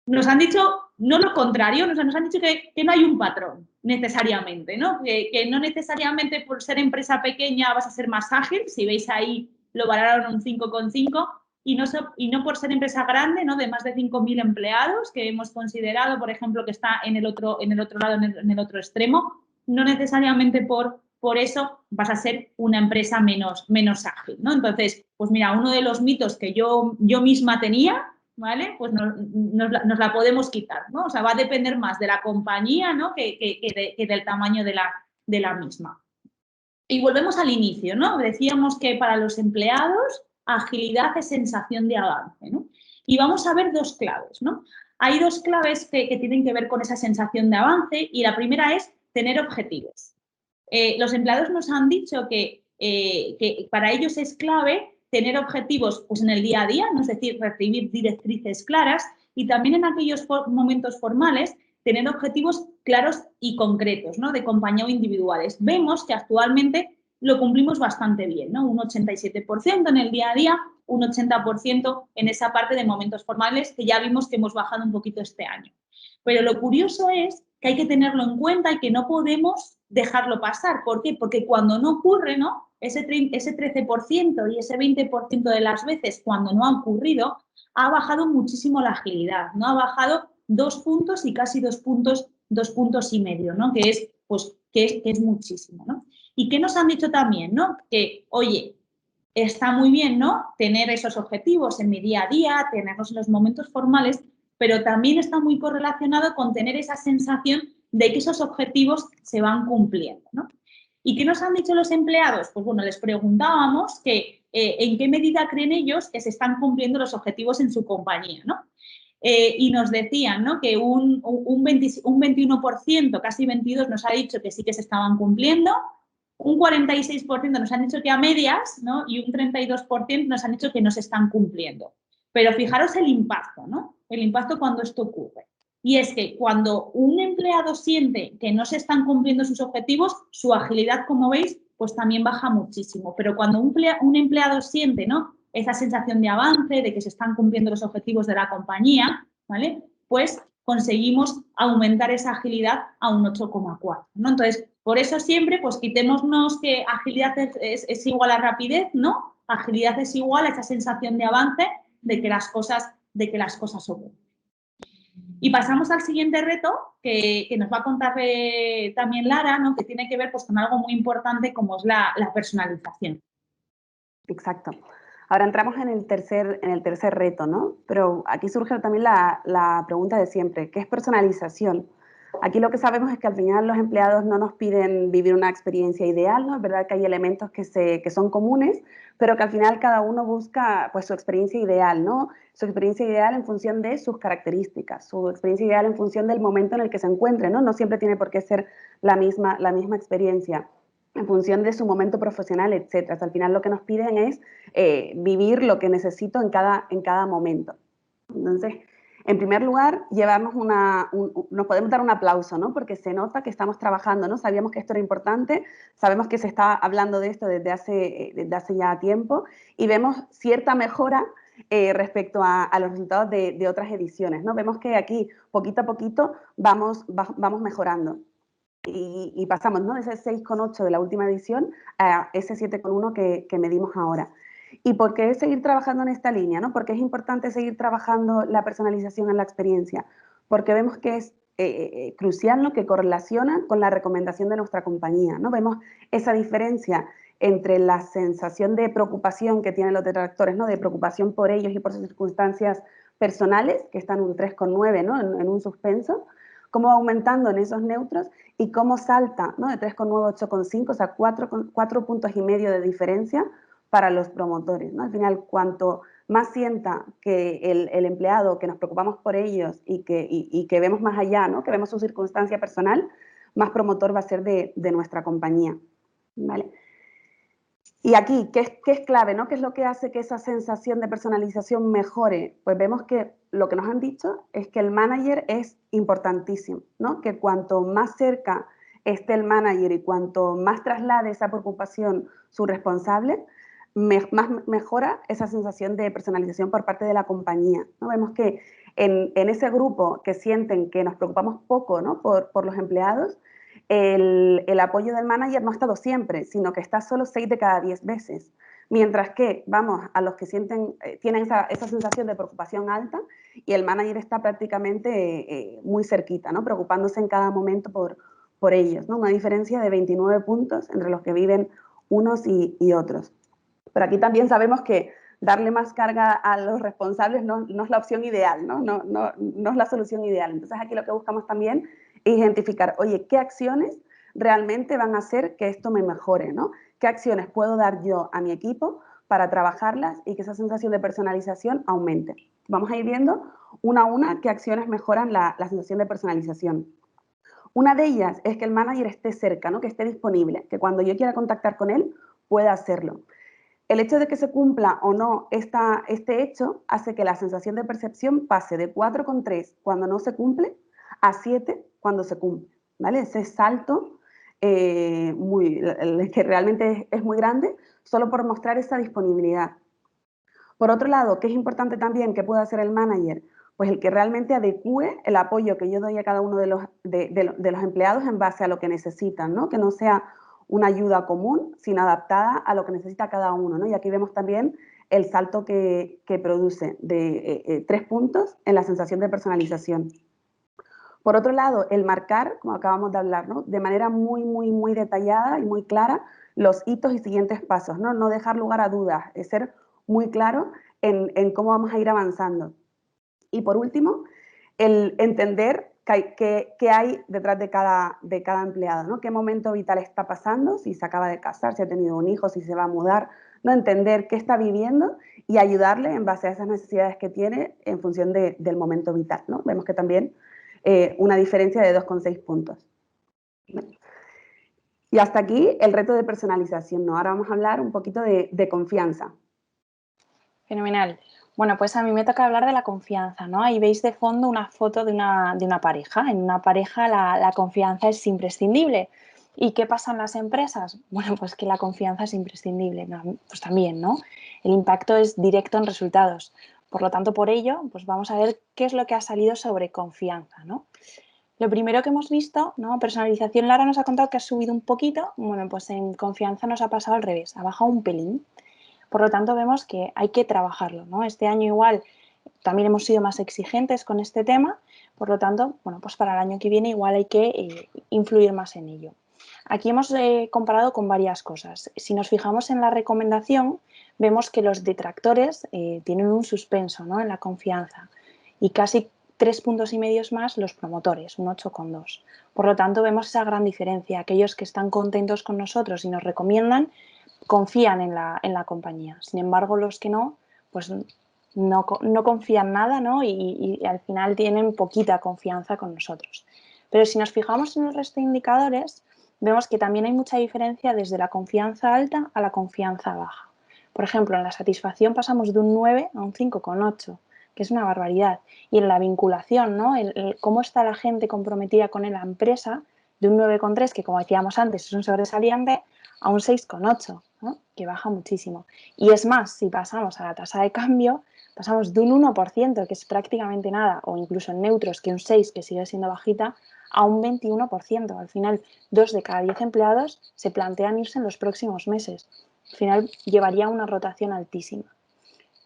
nos han dicho no lo contrario, nos han dicho que no hay un patrón necesariamente, ¿no? Que no necesariamente por ser empresa pequeña vas a ser más ágil, si veis ahí lo valoraron un 5,5, y no por ser empresa grande, ¿no? De más de 5.000 empleados, que hemos considerado, por ejemplo, que está en el otro lado, en el otro extremo, no necesariamente por eso vas a ser una empresa menos ágil, ¿no? Entonces, pues mira, uno de los mitos que yo misma tenía, ¿vale? Pues nos la podemos quitar, ¿no? O sea, va a depender más de la compañía, ¿no? que del tamaño de la misma. Y volvemos al inicio, ¿no? Decíamos que para los empleados agilidad es sensación de avance, ¿no? Y vamos a ver 2 claves, ¿no? Hay 2 claves que tienen que ver con esa sensación de avance y la primera es tener objetivos. Los empleados nos han dicho que para ellos es clave tener objetivos pues, en el día a día, ¿no? Es decir, recibir directrices claras y también en aquellos momentos formales tener objetivos claros y concretos, ¿no? De compañía o individuales. Vemos que actualmente lo cumplimos bastante bien, ¿no? Un 87% en el día a día, un 80% en esa parte de momentos formales que ya vimos que hemos bajado un poquito este año. Pero lo curioso es que hay que tenerlo en cuenta y que no podemos dejarlo pasar. ¿Por qué? Porque cuando no ocurre, ¿no? Ese 13% y ese 20% de las veces cuando no ha ocurrido, ha bajado muchísimo la agilidad, ¿no? Ha bajado 2 puntos y casi 2 puntos y medio, ¿no? Que es, pues, que es muchísimo, ¿no? ¿Y qué nos han dicho también, no? Que, oye, está muy bien, ¿no? Tener esos objetivos en mi día a día, tenerlos en los momentos formales, pero también está muy correlacionado con tener esa sensación de que esos objetivos se van cumpliendo, ¿no? ¿Y qué nos han dicho los empleados? Pues bueno, les preguntábamos que en qué medida creen ellos que se están cumpliendo los objetivos en su compañía, ¿no? Y nos decían, ¿no? Que un 21%, casi 22%, nos ha dicho que sí que se estaban cumpliendo, un 46% nos han dicho que a medias, ¿no? Y un 32% nos han dicho que no se están cumpliendo. Pero fijaros el impacto, ¿no? El impacto cuando esto ocurre. Y es que cuando un empleado siente que no se están cumpliendo sus objetivos, su agilidad, como veis, pues también baja muchísimo. Pero cuando un empleado siente, ¿no? Esa sensación de avance, de que se están cumpliendo los objetivos de la compañía, ¿vale? Pues conseguimos aumentar esa agilidad a un 8,4, ¿no? Entonces, por eso siempre, pues quitémonos que agilidad es igual a rapidez, ¿no? Agilidad es igual a esa sensación de avance de que las cosas ocurren. Y pasamos al siguiente reto que nos va a contar también Lara, ¿no? Que tiene que ver pues, con algo muy importante como es la personalización. Exacto. Ahora entramos en el tercer reto, ¿no? Pero aquí surge también la pregunta de siempre, ¿qué es personalización? Aquí lo que sabemos es que al final los empleados no nos piden vivir una experiencia ideal, ¿no? Es verdad que hay elementos que son comunes, pero que al final cada uno busca pues, su experiencia ideal, ¿no? Su experiencia ideal en función de sus características, su experiencia ideal en función del momento en el que se encuentre, ¿no? No siempre tiene por qué ser la misma experiencia en función de su momento profesional, etc. Al final lo que nos piden es vivir lo que necesito en cada momento. Entonces, en primer lugar, nos podemos dar un aplauso, ¿no? Porque se nota que estamos trabajando, ¿no? Sabíamos que esto era importante, sabemos que se está hablando de esto desde hace ya tiempo y vemos cierta mejora respecto a los resultados de otras ediciones, ¿no? Vemos que aquí, poquito a poquito, vamos mejorando. Y pasamos, ¿no? De ese 6,8 de la última edición a ese 7,1 que medimos ahora. ¿Y por qué seguir trabajando en esta línea? ¿No? Porque es importante seguir trabajando la personalización en la experiencia, porque vemos que es crucial, ¿no? Que correlaciona con la recomendación de nuestra compañía, ¿no? Vemos esa diferencia entre la sensación de preocupación que tienen los detractores, ¿no? De preocupación por ellos y por sus circunstancias personales, que están en un 3,9, ¿no? En un suspenso, cómo va aumentando en esos neutros y cómo salta, ¿no? De 3,9 a 8,5, o sea, 4 puntos y medio de diferencia para los promotores, ¿no? Al final, cuanto más sienta que el empleado, que nos preocupamos por ellos y que vemos más allá, ¿no? Que vemos su circunstancia personal, más promotor va a ser de nuestra compañía, ¿vale? Y aquí, ¿qué es clave, ¿no? ¿Qué es lo que hace que esa sensación de personalización mejore? Pues vemos que lo que nos han dicho es que el manager es importantísimo, ¿no? Que cuanto más cerca esté el manager y cuanto más traslade esa preocupación su responsable, más mejora esa sensación de personalización por parte de la compañía, ¿no? Vemos que en ese grupo que sienten que nos preocupamos poco, ¿no? por los empleados, el apoyo del manager no ha estado siempre, sino que está solo 6 de cada 10 veces. Mientras que vamos a los que tienen esa sensación de preocupación alta y el manager está prácticamente muy cerquita, ¿no? Preocupándose en cada momento por ellos, ¿no? Una diferencia de 29 puntos entre los que viven unos y otros. Pero aquí también sabemos que darle más carga a los responsables no es la opción ideal, ¿no? No es la solución ideal. Entonces aquí lo que buscamos también es identificar, oye, ¿qué acciones realmente van a hacer que esto me mejore, ¿no? ¿Qué acciones puedo dar yo a mi equipo para trabajarlas y que esa sensación de personalización aumente? Vamos a ir viendo una a una qué acciones mejoran la sensación de personalización. Una de ellas es que el manager esté cerca, ¿no? Que esté disponible, que cuando yo quiera contactar con él pueda hacerlo. El hecho de que se cumpla o no este hecho hace que la sensación de percepción pase de 4,3 cuando no se cumple a 7 cuando se cumple, ¿vale? Ese salto que realmente es muy grande solo por mostrar esa disponibilidad. Por otro lado, ¿qué es importante también que pueda hacer el manager? Pues el que realmente adecue el apoyo que yo doy a cada uno de los empleados en base a lo que necesitan, ¿no? Que no sea una ayuda común, sino adaptada a lo que necesita cada uno, ¿no? Y aquí vemos también el salto que produce de 3 puntos en la sensación de personalización. Por otro lado, el marcar, como acabamos de hablar, ¿no? De manera muy detallada y muy clara los hitos y siguientes pasos, ¿no? No dejar lugar a dudas, es ser muy claro en cómo vamos a ir avanzando. Y por último, el entender qué hay detrás de cada empleado, ¿no? Qué momento vital está pasando, si se acaba de casar, si ha tenido un hijo, si se va a mudar, ¿no? Entender qué está viviendo y ayudarle en base a esas necesidades que tiene en función del momento vital, ¿no? Vemos que también una diferencia de 2,6 puntos. Y hasta aquí el reto de personalización, ¿no? Ahora vamos a hablar un poquito de confianza. Fenomenal. Bueno, pues a mí me toca hablar de la confianza, ¿no? Ahí veis de fondo una foto de una pareja. En una pareja la confianza es imprescindible. ¿Y qué pasa en las empresas? Bueno, pues que la confianza es imprescindible, ¿no? Pues también, ¿no? El impacto es directo en resultados. Por lo tanto, por ello, pues vamos a ver qué es lo que ha salido sobre confianza, ¿no? Lo primero que hemos visto, ¿no? Personalización, Lara nos ha contado que ha subido un poquito. Bueno, pues en confianza nos ha pasado al revés, ha bajado un pelín. Por lo tanto, vemos que hay que trabajarlo, ¿no? Este año igual también hemos sido más exigentes con este tema, por lo tanto, bueno, pues para el año que viene igual hay que influir más en ello. Aquí hemos comparado con varias cosas. Si nos fijamos en la recomendación, vemos que los detractores tienen un suspenso, ¿no?, en la confianza y casi 3,5 puntos más los promotores, un 8,2. Por lo tanto, vemos esa gran diferencia. Aquellos que están contentos con nosotros y nos recomiendan, confían en la compañía. Sin embargo, los que no, pues no confían nada, ¿no?, y al final tienen poquita confianza con nosotros. Pero si nos fijamos en el resto de indicadores, vemos que también hay mucha diferencia desde la confianza alta a la confianza baja. Por ejemplo, en la satisfacción pasamos de un 9 a un 5,8, que es una barbaridad. Y en la vinculación, ¿no?, cómo está la gente comprometida con la empresa, de un 9,3, que como decíamos antes es un sobresaliente, a un 6,8, ¿no?, que baja muchísimo. Y es más, si pasamos a la tasa de cambio, pasamos de un 1%, que es prácticamente nada, o incluso en neutros, que un 6, que sigue siendo bajita, a un 21%. Al final, 2 de cada 10 empleados se plantean irse en los próximos meses. Al final, llevaría una rotación altísima.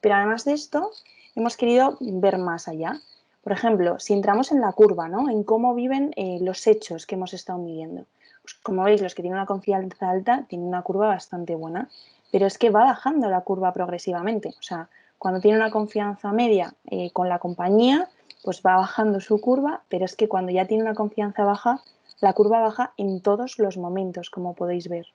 Pero además de esto, hemos querido ver más allá. Por ejemplo, si entramos en la curva, ¿no?, en cómo viven los hechos que hemos estado midiendo. Pues como veis, los que tienen una confianza alta tienen una curva bastante buena, pero es que va bajando la curva progresivamente. O sea, cuando tiene una confianza media con la compañía, pues va bajando su curva, pero es que cuando ya tiene una confianza baja, la curva baja en todos los momentos, como podéis ver.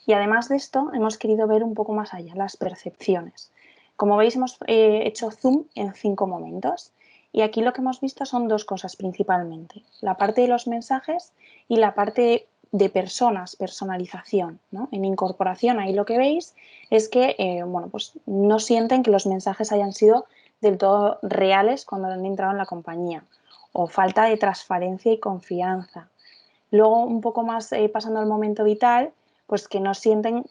Y además de esto, hemos querido ver un poco más allá, las percepciones. Como veis, hemos hecho zoom en 5 momentos. Y aquí lo que hemos visto son 2 cosas principalmente. La parte de los mensajes y la parte de personas, personalización, ¿no? En incorporación, ahí lo que veis es que pues no sienten que los mensajes hayan sido del todo reales cuando han entrado en la compañía. O falta de transparencia y confianza. Luego, un poco más pasando al momento vital, pues que no sienten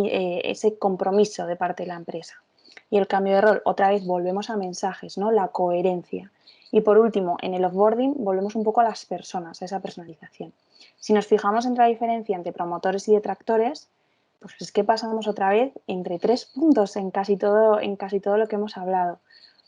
ese compromiso de parte de la empresa. Y el cambio de rol, otra vez volvemos a mensajes, ¿no?, la coherencia. Y por último, en el offboarding volvemos un poco a las personas, a esa personalización. Si nos fijamos en la diferencia entre promotores y detractores, pues es que pasamos otra vez entre 3 puntos en casi todo lo que hemos hablado.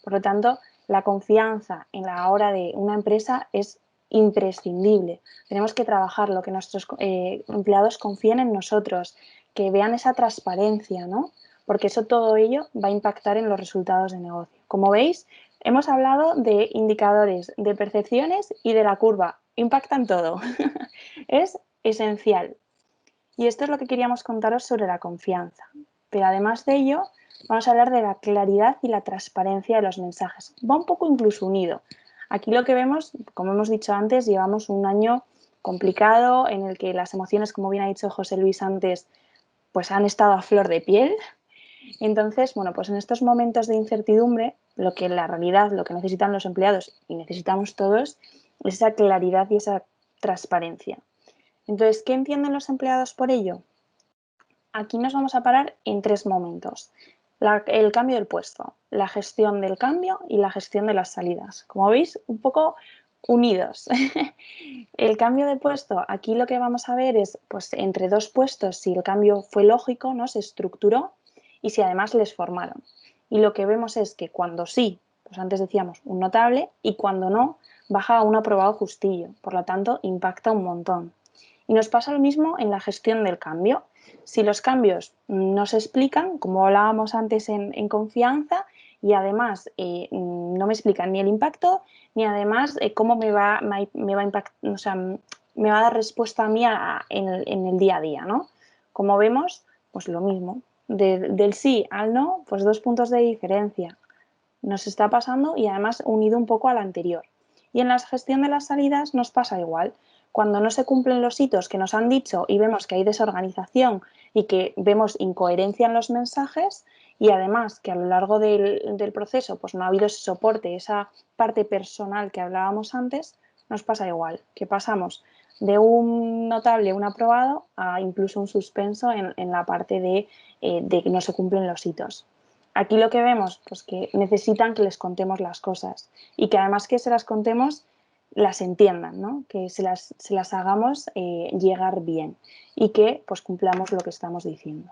Por lo tanto, la confianza en la hora de una empresa es imprescindible. Tenemos que trabajarlo, que nuestros empleados confíen en nosotros, que vean esa transparencia, ¿no?, porque eso, todo ello va a impactar en los resultados de negocio. Como veis, hemos hablado de indicadores, de percepciones y de la curva. Impactan todo. Es esencial. Y esto es lo que queríamos contaros sobre la confianza. Pero además de ello, vamos a hablar de la claridad y la transparencia de los mensajes. Va un poco incluso unido. Aquí lo que vemos, como hemos dicho antes, llevamos un año complicado en el que las emociones, como bien ha dicho José Luis antes, pues han estado a flor de piel. Entonces, bueno, pues en estos momentos de incertidumbre, lo que en la realidad, lo que necesitan los empleados y necesitamos todos, es esa claridad y esa transparencia. Entonces, ¿qué entienden los empleados por ello? Aquí nos vamos a parar en 3 momentos. El cambio del puesto, la gestión del cambio y la gestión de las salidas. Como veis, un poco unidos. El cambio de puesto, aquí lo que vamos a ver es, pues, entre 2 puestos, si el cambio fue lógico, ¿no?, se estructuró, y si además les formaron. Y lo que vemos es que cuando sí, pues antes decíamos un notable, y cuando no, baja a un aprobado justillo. Por lo tanto, impacta un montón. Y nos pasa lo mismo en la gestión del cambio. Si los cambios no se explican, como hablábamos antes en confianza, y además no me explican ni el impacto, ni además cómo me va a impactar, o sea, me va a dar respuesta a mí en el día a día, ¿no? Como vemos, pues lo mismo. Del sí al no, pues 2 puntos de diferencia. Nos está pasando y además unido un poco al anterior. Y en la gestión de las salidas nos pasa igual. Cuando no se cumplen los hitos que nos han dicho y vemos que hay desorganización y que vemos incoherencia en los mensajes y además que a lo largo del proceso pues no ha habido ese soporte, esa parte personal que hablábamos antes, nos pasa igual, que pasamos de un notable, un aprobado, a incluso un suspenso en la parte de que no se cumplen los hitos. Aquí lo que vemos, pues que necesitan que les contemos las cosas y que además que se las contemos, las entiendan, ¿no?, que se las hagamos llegar bien y que pues cumplamos lo que estamos diciendo.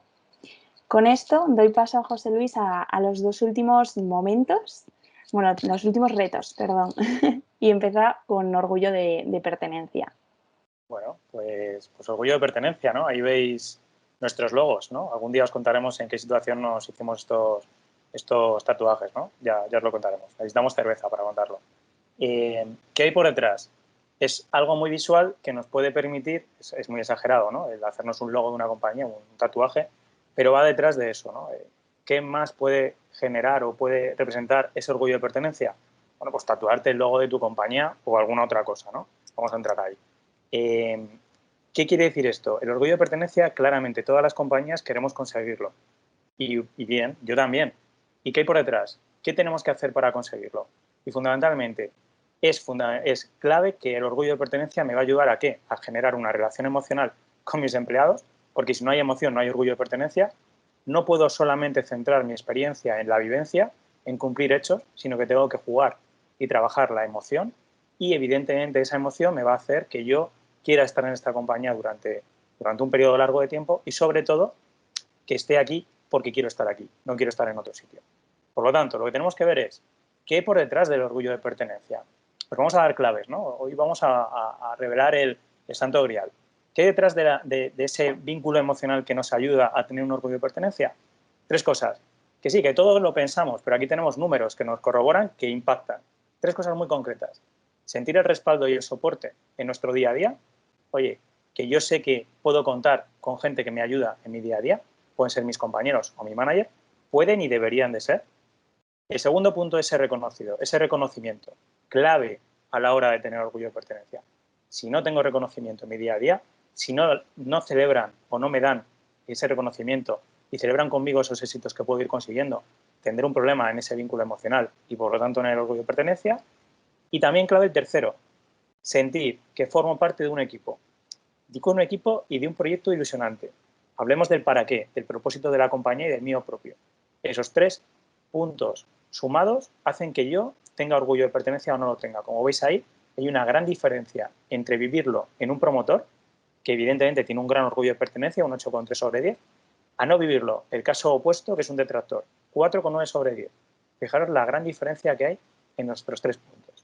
Con esto doy paso a José Luis a los 2 últimos momentos, bueno, los últimos retos, perdón, y empieza con orgullo de pertenencia. Bueno, pues orgullo de pertenencia, ¿no? Ahí veis nuestros logos, ¿no? Algún día os contaremos en qué situación nos hicimos estos tatuajes, ¿no? Ya os lo contaremos. Necesitamos cerveza para contarlo. ¿Qué hay por detrás? Es algo muy visual que nos puede permitir, es muy exagerado, ¿no? El hacernos un logo de una compañía, un tatuaje, pero va detrás de eso, ¿no? ¿Qué más puede generar o puede representar ese orgullo de pertenencia? Bueno, pues tatuarte el logo de tu compañía o alguna otra cosa, ¿no? Vamos a entrar ahí. ¿Qué quiere decir esto? El orgullo de pertenencia, claramente, todas las compañías queremos conseguirlo. Y bien, yo también. ¿Y qué hay por detrás? ¿Qué tenemos que hacer para conseguirlo? Y fundamentalmente, es clave que el orgullo de pertenencia me va a ayudar ¿a qué? A generar una relación emocional con mis empleados, porque si no hay emoción, no hay orgullo de pertenencia. No puedo solamente centrar mi experiencia en la vivencia, en cumplir hechos, sino que tengo que jugar y trabajar la emoción y evidentemente esa emoción me va a hacer que yo quiera estar en esta compañía durante un periodo largo de tiempo y sobre todo que esté aquí porque quiero estar aquí, no quiero estar en otro sitio. Por lo tanto, lo que tenemos que ver es qué hay por detrás del orgullo de pertenencia. Pues vamos a dar claves, ¿no? Hoy vamos a revelar el santo grial. ¿Qué hay detrás de ese vínculo emocional que nos ayuda a tener un orgullo de pertenencia? Tres cosas. Que sí, que todos lo pensamos, pero aquí tenemos números que nos corroboran, que impactan. Tres cosas muy concretas. Sentir el respaldo y el soporte en nuestro día a día. Oye, que yo sé que puedo contar con gente que me ayuda en mi día a día, pueden ser mis compañeros o mi manager, pueden y deberían de ser. El segundo punto es ser reconocido, ese reconocimiento, clave a la hora de tener orgullo de pertenencia. Si no tengo reconocimiento en mi día a día, si no celebran o no me dan ese reconocimiento y celebran conmigo esos éxitos que puedo ir consiguiendo, tendré un problema en ese vínculo emocional y por lo tanto en el orgullo de pertenencia. Y también clave el tercero, sentir que formo parte de un equipo. Digo un equipo y de un proyecto ilusionante. Hablemos del para qué, del propósito de la compañía y del mío propio. Esos tres puntos sumados hacen que yo tenga orgullo de pertenencia o no lo tenga. Como veis ahí, hay una gran diferencia entre vivirlo en un promotor, que evidentemente tiene un gran orgullo de pertenencia, un 8,3 sobre 10, a no vivirlo, el caso opuesto, que es un detractor, 4,9 sobre 10. Fijaros la gran diferencia que hay en nuestros tres puntos.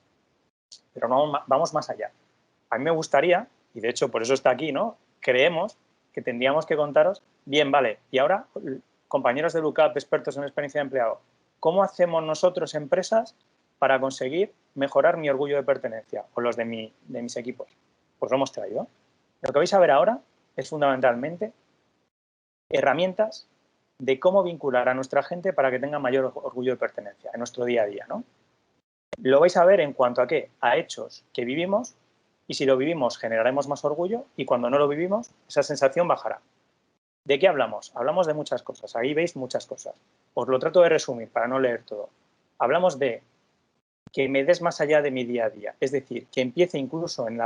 Pero no, vamos más allá. A mí me gustaría, y de hecho por eso está aquí, ¿no? Creemos que tendríamos que contaros, bien, vale, y ahora, compañeros de LUCAP, expertos en experiencia de empleado, ¿cómo hacemos nosotros, empresas, para conseguir mejorar mi orgullo de pertenencia o los de mis equipos? Pues lo hemos traído. Lo que vais a ver ahora es fundamentalmente herramientas de cómo vincular a nuestra gente para que tenga mayor orgullo de pertenencia en nuestro día a día, ¿no? Lo vais a ver en cuanto a qué, a hechos que vivimos, y si lo vivimos generaremos más orgullo y cuando no lo vivimos esa sensación bajará. ¿De qué hablamos? Hablamos de muchas cosas, ahí veis muchas cosas. Os lo trato de resumir para no leer todo. Hablamos de que me des más allá de mi día a día, es decir, que empiece incluso en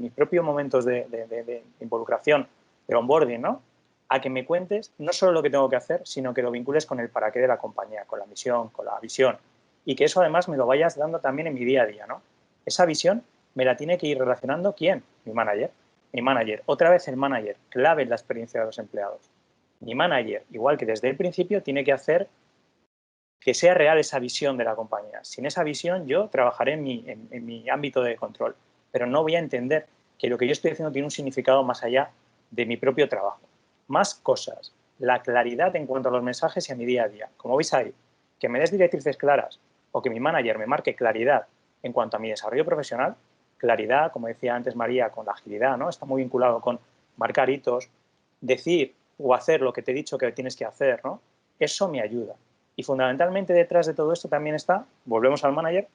mis propios momentos de involucración, de onboarding, ¿no? A que me cuentes no solo lo que tengo que hacer, sino que lo vincules con el para qué de la compañía, con la misión, con la visión, y que eso además me lo vayas dando también en mi día a día, ¿no? Esa visión me la tiene que ir relacionando ¿quién? Mi manager. Mi manager, otra vez el manager, clave en la experiencia de los empleados. Mi manager, igual que desde el principio, tiene que hacer que sea real esa visión de la compañía. Sin esa visión yo trabajaré en mi ámbito de control, pero no voy a entender que lo que yo estoy haciendo tiene un significado más allá de mi propio trabajo. Más cosas, la claridad en cuanto a los mensajes y a mi día a día. Como veis ahí, que me des directrices claras o que mi manager me marque claridad en cuanto a mi desarrollo profesional, claridad, como decía antes María, con la agilidad, ¿no? Está muy vinculado con marcar hitos, decir o hacer lo que te he dicho que tienes que hacer, ¿no? Eso me ayuda. Y fundamentalmente detrás de todo esto también está, volvemos al manager,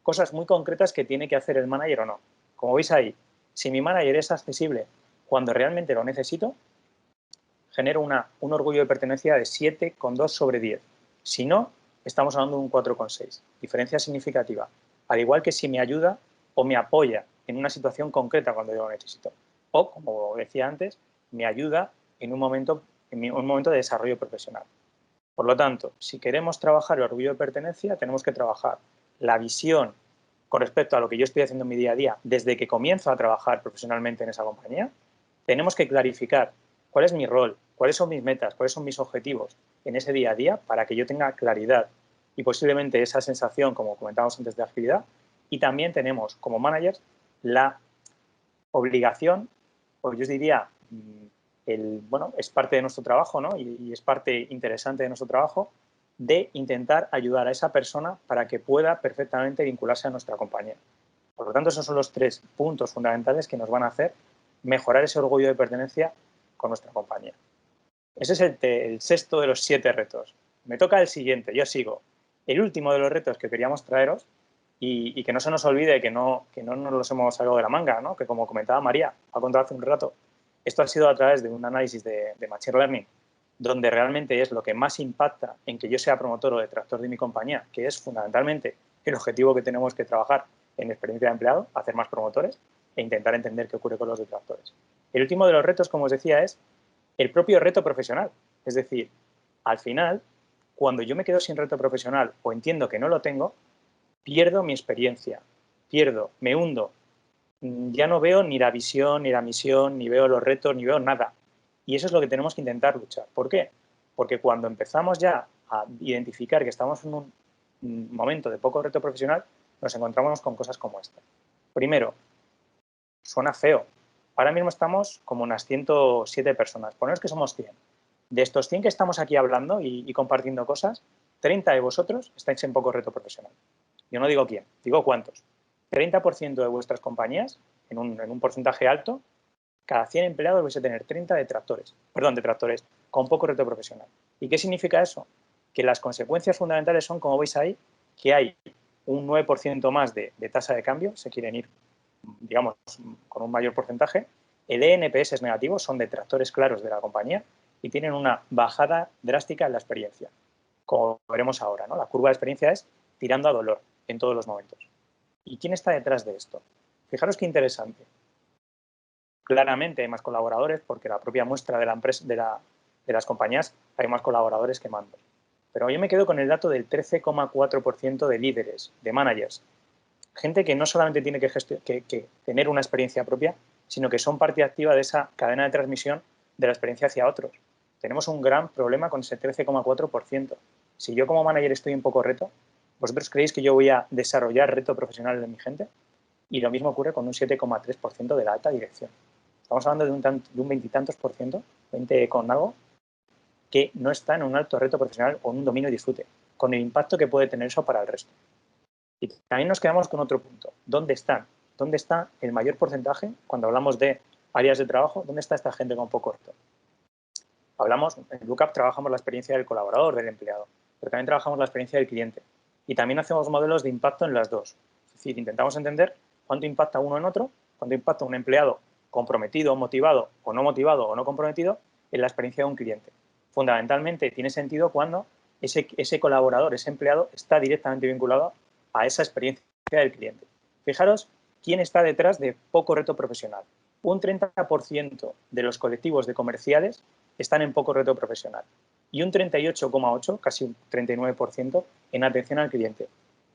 cosas muy concretas que tiene que hacer el manager o no. Como veis ahí, si mi manager es accesible cuando realmente lo necesito, genero un orgullo de pertenencia de 7,2 sobre 10. Si no, estamos hablando de un 4,6. Diferencia significativa. Al igual que si me ayuda o me apoya en una situación concreta cuando yo lo necesito. O, como decía antes, me ayuda en un momento de desarrollo profesional. Por lo tanto, si queremos trabajar el orgullo de pertenencia, tenemos que trabajar la visión con respecto a lo que yo estoy haciendo en mi día a día desde que comienzo a trabajar profesionalmente en esa compañía. Tenemos que clarificar cuál es mi rol, cuáles son mis metas, cuáles son mis objetivos en ese día a día para que yo tenga claridad y posiblemente esa sensación, como comentábamos antes, de agilidad. Y también tenemos como managers obligación, o yo os diría, bueno, es parte de nuestro trabajo, ¿no? Y es parte interesante de nuestro trabajo, de intentar ayudar a esa persona para que pueda perfectamente vincularse a nuestra compañía. Por lo tanto, esos son los 3 puntos fundamentales que nos van a hacer mejorar ese orgullo de pertenencia con nuestra compañía. Ese es el sexto de los 7 retos. Me toca el siguiente, yo sigo. El último de los retos que queríamos traeros, y que no se nos olvide que no nos los hemos sacado de la manga, ¿no? Que como comentaba María, ha contado hace un rato, esto ha sido a través de un análisis de Machine Learning, donde realmente es lo que más impacta en que yo sea promotor o detractor de mi compañía, que es fundamentalmente el objetivo que tenemos que trabajar en experiencia de empleado, hacer más promotores e intentar entender qué ocurre con los detractores. El último de los retos, como os decía, es el propio reto profesional. Es decir, al final, cuando yo me quedo sin reto profesional o entiendo que no lo tengo, pierdo mi experiencia, me hundo. Ya no veo ni la visión, ni la misión, ni veo los retos, ni veo nada. Y eso es lo que tenemos que intentar luchar. ¿Por qué? Porque cuando empezamos ya a identificar que estamos en un momento de poco reto profesional, nos encontramos con cosas como esta. Primero, suena feo. Ahora mismo estamos como unas 107 personas. Poneros que somos 100. De estos 100 que estamos aquí hablando y compartiendo cosas, 30 de vosotros estáis en poco reto profesional. Yo no digo quién, digo cuántos. 30% de vuestras compañías, en un porcentaje alto, cada 100 empleados vais a tener 30 detractores con poco reto profesional. ¿Y qué significa eso? Que las consecuencias fundamentales son, como veis ahí, que hay un 9% más de tasa de cambio, se quieren ir, digamos, con un mayor porcentaje. El ENPS es negativo, son detractores claros de la compañía y tienen una bajada drástica en la experiencia. Como veremos ahora, ¿no? La curva de experiencia es tirando a dolor en todos los momentos. ¿Y quién está detrás de esto? Fijaros qué interesante. Claramente hay más colaboradores porque la propia muestra de la empresa, de las compañías, hay más colaboradores que mandos. Pero yo me quedo con el dato del 13,4% de líderes, de managers. Gente que no solamente tiene que tener una experiencia propia, sino que son parte activa de esa cadena de transmisión de la experiencia hacia otros. Tenemos un gran problema con ese 13,4%. Si yo como manager estoy en poco reto, ¿vosotros creéis que yo voy a desarrollar reto profesional de mi gente? Y lo mismo ocurre con un 7,3% de la alta dirección. Estamos hablando de un 20 y tantos por ciento, 20 con algo, que no está en un alto reto profesional o en un dominio y disfrute, con el impacto que puede tener eso para el resto. Y también nos quedamos con otro punto. ¿Dónde están? ¿Dónde está el mayor porcentaje cuando hablamos de áreas de trabajo? ¿Dónde está esta gente con poco reto? Hablamos, en Lookup trabajamos la experiencia del colaborador, del empleado, pero también trabajamos la experiencia del cliente. Y también hacemos modelos de impacto en las dos. Es decir, intentamos entender cuánto impacta uno en otro, cuánto impacta un empleado comprometido, motivado o no comprometido en la experiencia de un cliente. Fundamentalmente tiene sentido cuando ese colaborador, ese empleado, está directamente vinculado a esa experiencia del cliente. Fijaros quién está detrás de poco reto profesional. Un 30% de los colectivos de comerciales están en poco reto profesional y un 38,8%, casi un 39%, en atención al cliente.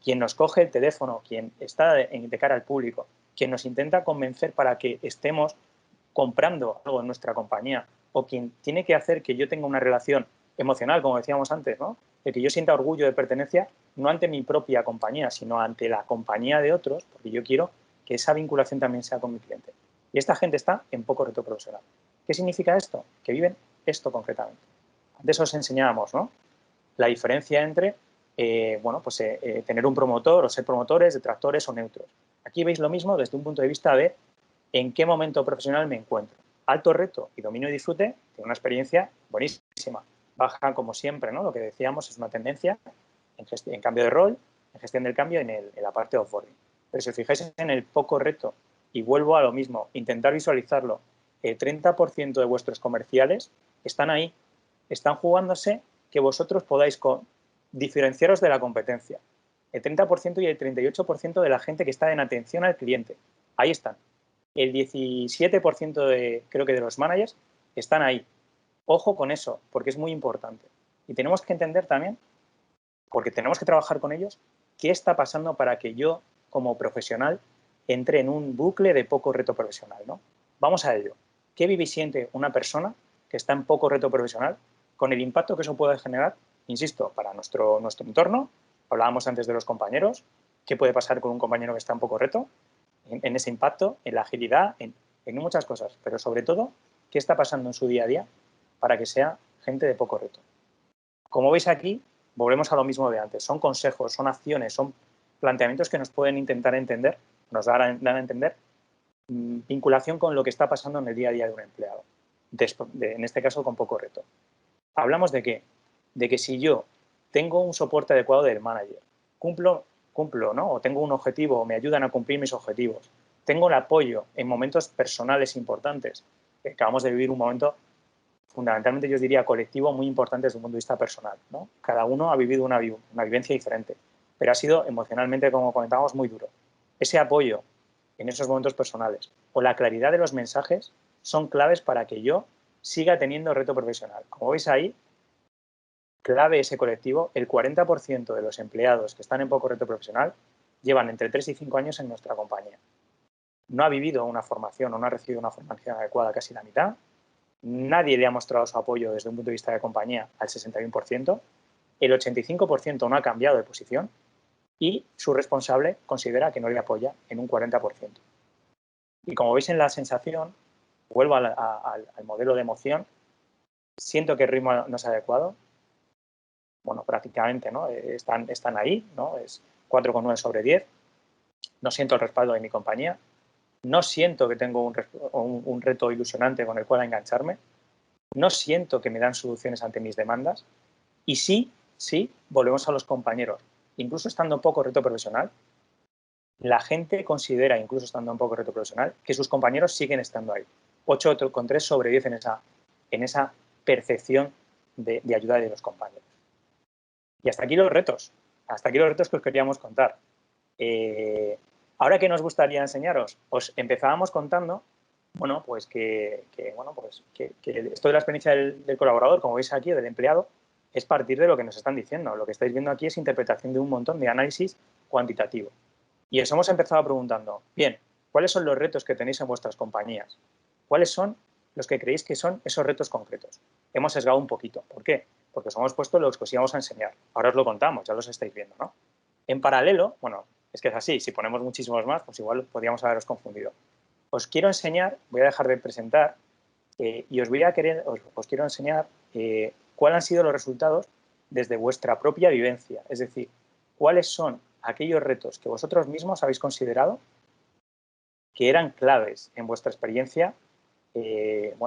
Quien nos coge el teléfono, quien está de cara al público, quien nos intenta convencer para que estemos comprando algo en nuestra compañía o quien tiene que hacer que yo tenga una relación emocional, como decíamos antes, ¿no? De que yo sienta orgullo de pertenencia no ante mi propia compañía, sino ante la compañía de otros, porque yo quiero que esa vinculación también sea con mi cliente. Y esta gente está en poco reto profesional. ¿Qué significa esto? Que viven esto concretamente. Antes os enseñábamos, ¿no?, la diferencia entre tener un promotor o ser promotores, detractores o neutros. Aquí veis lo mismo desde un punto de vista de en qué momento profesional me encuentro. Alto reto y dominio y disfrute, tiene una experiencia buenísima. Baja, como siempre, ¿no? Lo que decíamos es una tendencia en cambio de rol, en gestión del cambio en la parte de offboarding. Pero si os fijáis en el poco reto, y vuelvo a lo mismo, intentar visualizarlo, el 30% de vuestros comerciales están ahí, están jugándose que vosotros podáis diferenciaros de la competencia. El 30% y el 38% de la gente que está en atención al cliente. Ahí están. El 17% creo que de los managers están ahí. Ojo con eso, porque es muy importante. Y tenemos que entender también, porque tenemos que trabajar con ellos, qué está pasando para que yo, como profesional, entre en un bucle de poco reto profesional, ¿no? Vamos a ello. ¿Qué vive y siente una persona que está en poco reto profesional con el impacto que eso puede generar, insisto, para nuestro entorno? Hablábamos antes de los compañeros. ¿Qué puede pasar con un compañero que está en poco reto? En ese impacto, en la agilidad, en en muchas cosas, pero sobre todo, qué está pasando en su día a día para que sea gente de poco reto. Como veis aquí, volvemos a lo mismo de antes. Son consejos, son acciones, son planteamientos que nos pueden intentar entender, nos dan a entender vinculación con lo que está pasando en el día a día de un empleado, en este caso con poco reto. ¿Hablamos de qué? De que si yo tengo un soporte adecuado del manager, cumplo, ¿no? O tengo un objetivo o me ayudan a cumplir mis objetivos, tengo el apoyo en momentos personales importantes, acabamos de vivir un momento fundamentalmente, yo os diría, colectivo muy importante desde un punto de vista personal, ¿no? Cada uno ha vivido una vivencia diferente, pero ha sido emocionalmente, como comentábamos, muy duro. Ese apoyo en esos momentos personales o la claridad de los mensajes son claves para que yo siga teniendo reto profesional. Como veis ahí, clave ese colectivo, el 40% de los empleados que están en poco reto profesional llevan entre 3 y 5 años en nuestra compañía. No ha vivido una formación o no ha recibido una formación adecuada casi la mitad. Nadie le ha mostrado su apoyo desde un punto de vista de compañía al 61%. El 85% no ha cambiado de posición y su responsable considera que no le apoya en un 40%. Y como veis en la sensación, vuelvo al modelo de emoción, siento que el ritmo no es adecuado. Bueno, prácticamente, ¿no? Están ahí, ¿no? Es 4,9 sobre 10. No siento el respaldo de mi compañía. No siento que tengo un reto ilusionante con el cual engancharme. No siento que me dan soluciones ante mis demandas. Y sí, volvemos a los compañeros. Incluso estando en poco reto profesional, la gente considera, incluso estando en poco reto profesional, que sus compañeros siguen estando ahí. 8,3 sobre 10 en esa percepción de ayuda de los compañeros. Y hasta aquí los retos que os queríamos contar. Ahora, ¿qué nos gustaría enseñaros? Os empezábamos contando, bueno, pues que esto de la experiencia del colaborador, como veis aquí, del empleado, es partir de lo que nos están diciendo. Lo que estáis viendo aquí es interpretación de un montón de análisis cuantitativo. Y os hemos empezado preguntando, bien, ¿cuáles son los retos que tenéis en vuestras compañías? ¿Cuáles son los que creéis que son esos retos concretos? Hemos sesgado un poquito. ¿Por qué? Porque os hemos puesto lo que os íbamos a enseñar. Ahora os lo contamos, ya los estáis viendo, ¿no? En paralelo, bueno, es que es así, si ponemos muchísimos más, pues igual podríamos haberos confundido. Os quiero enseñar, voy a dejar de presentar, y os quiero enseñar cuáles han sido los resultados desde vuestra propia vivencia. Es decir, cuáles son aquellos retos que vosotros mismos habéis considerado que eran claves en vuestra experiencia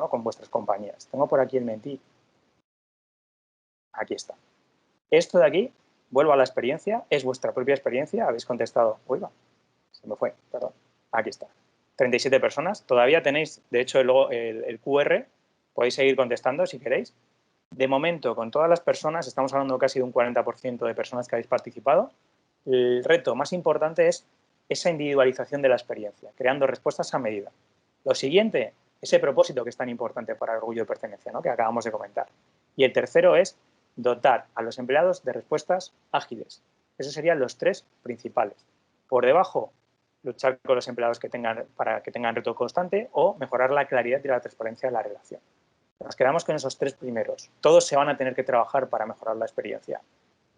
con vuestras compañías. Tengo por aquí el Menti. Aquí está. Esto de aquí, vuelvo a la experiencia, es vuestra propia experiencia. Habéis contestado, se me fue, perdón. Aquí está. 37 personas. Todavía tenéis, de hecho, el QR. Podéis seguir contestando si queréis. De momento, con todas las personas, estamos hablando casi de un 40% de personas que habéis participado. El reto más importante es esa individualización de la experiencia, creando respuestas a medida. Lo siguiente, ese propósito que es tan importante para el orgullo de pertenencia, ¿no? Que acabamos de comentar. Y el tercero es dotar a los empleados de respuestas ágiles. Esos serían los tres principales. Por debajo, luchar con los empleados para que tengan reto constante o mejorar la claridad y la transparencia de la relación. Nos quedamos con esos tres primeros. Todos se van a tener que trabajar para mejorar la experiencia.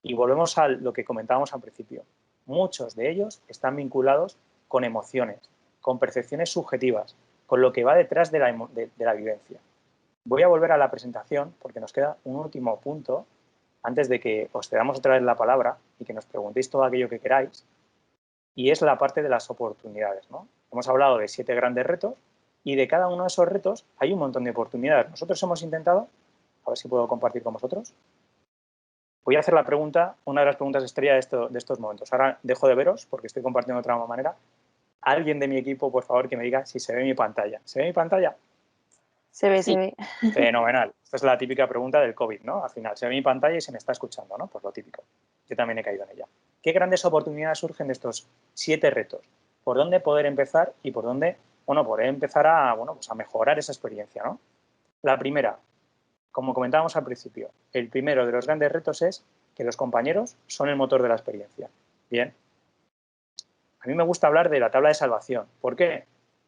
Y volvemos a lo que comentábamos al principio. Muchos de ellos están vinculados con emociones, con percepciones subjetivas, con lo que va detrás de la vivencia. Voy a volver a la presentación porque nos queda un último punto antes de que os cedamos otra vez la palabra y que nos preguntéis todo aquello que queráis, y es la parte de las oportunidades, ¿no? Hemos hablado de 7 grandes retos y de cada uno de esos retos hay un montón de oportunidades. Nosotros hemos intentado, a ver si puedo compartir con vosotros. Voy a hacer la pregunta, una de las preguntas estrella de estos momentos. Ahora dejo de veros porque estoy compartiendo de otra manera. Alguien de mi equipo, por favor, que me diga si se ve mi pantalla. ¿Se ve mi pantalla? Se ve, sí. Se ve. Fenomenal. Esta es la típica pregunta del COVID, ¿no? Al final, se ve mi pantalla y se me está escuchando, ¿no? Pues lo típico. Yo también he caído en ella. ¿Qué grandes oportunidades surgen de estos 7 retos? ¿Por dónde poder empezar y por dónde, poder empezar a mejorar esa experiencia, ¿no? La primera, como comentábamos al principio, el primero de los grandes retos es que los compañeros son el motor de la experiencia. Bien. A mí me gusta hablar de la tabla de salvación. ¿Por qué?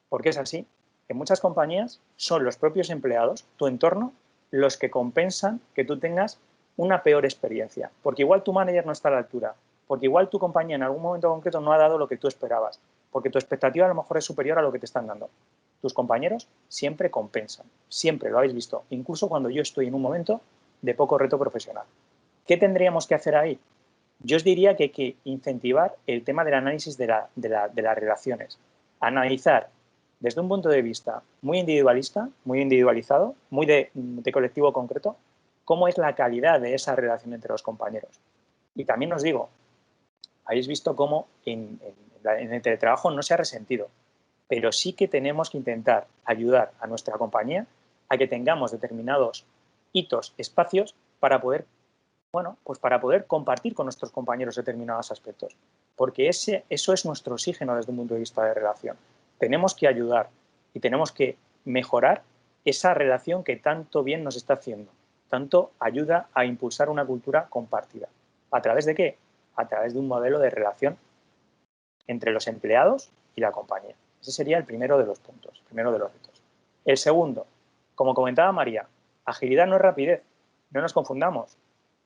Porque es así. En muchas compañías son los propios empleados, tu entorno, los que compensan que tú tengas una peor experiencia. Porque igual tu manager no está a la altura, porque igual tu compañía en algún momento concreto no ha dado lo que tú esperabas, porque tu expectativa a lo mejor es superior a lo que te están dando. tus compañeros siempre compensan, siempre lo habéis visto, incluso cuando yo estoy en un momento de poco reto profesional. ¿Qué tendríamos que hacer ahí? Yo os diría que hay que incentivar el tema del análisis de las relaciones. Analizar desde un punto de vista muy individualista, muy individualizado, muy de colectivo concreto, cómo es la calidad de esa relación entre los compañeros. Y también os digo, habéis visto cómo en el teletrabajo no se ha resentido, pero sí que tenemos que intentar ayudar a nuestra compañía a que tengamos determinados hitos, espacios para poder, bueno, pues para poder compartir con nuestros compañeros determinados aspectos, porque eso es nuestro oxígeno desde un punto de vista de relación. Tenemos que ayudar y tenemos que mejorar esa relación que tanto bien nos está haciendo, tanto ayuda a impulsar una cultura compartida. ¿A través de qué? A través de un modelo de relación entre los empleados y la compañía. Ese sería el primero de los puntos, el primero de los retos. El segundo, como comentaba María, agilidad no es rapidez, no nos confundamos.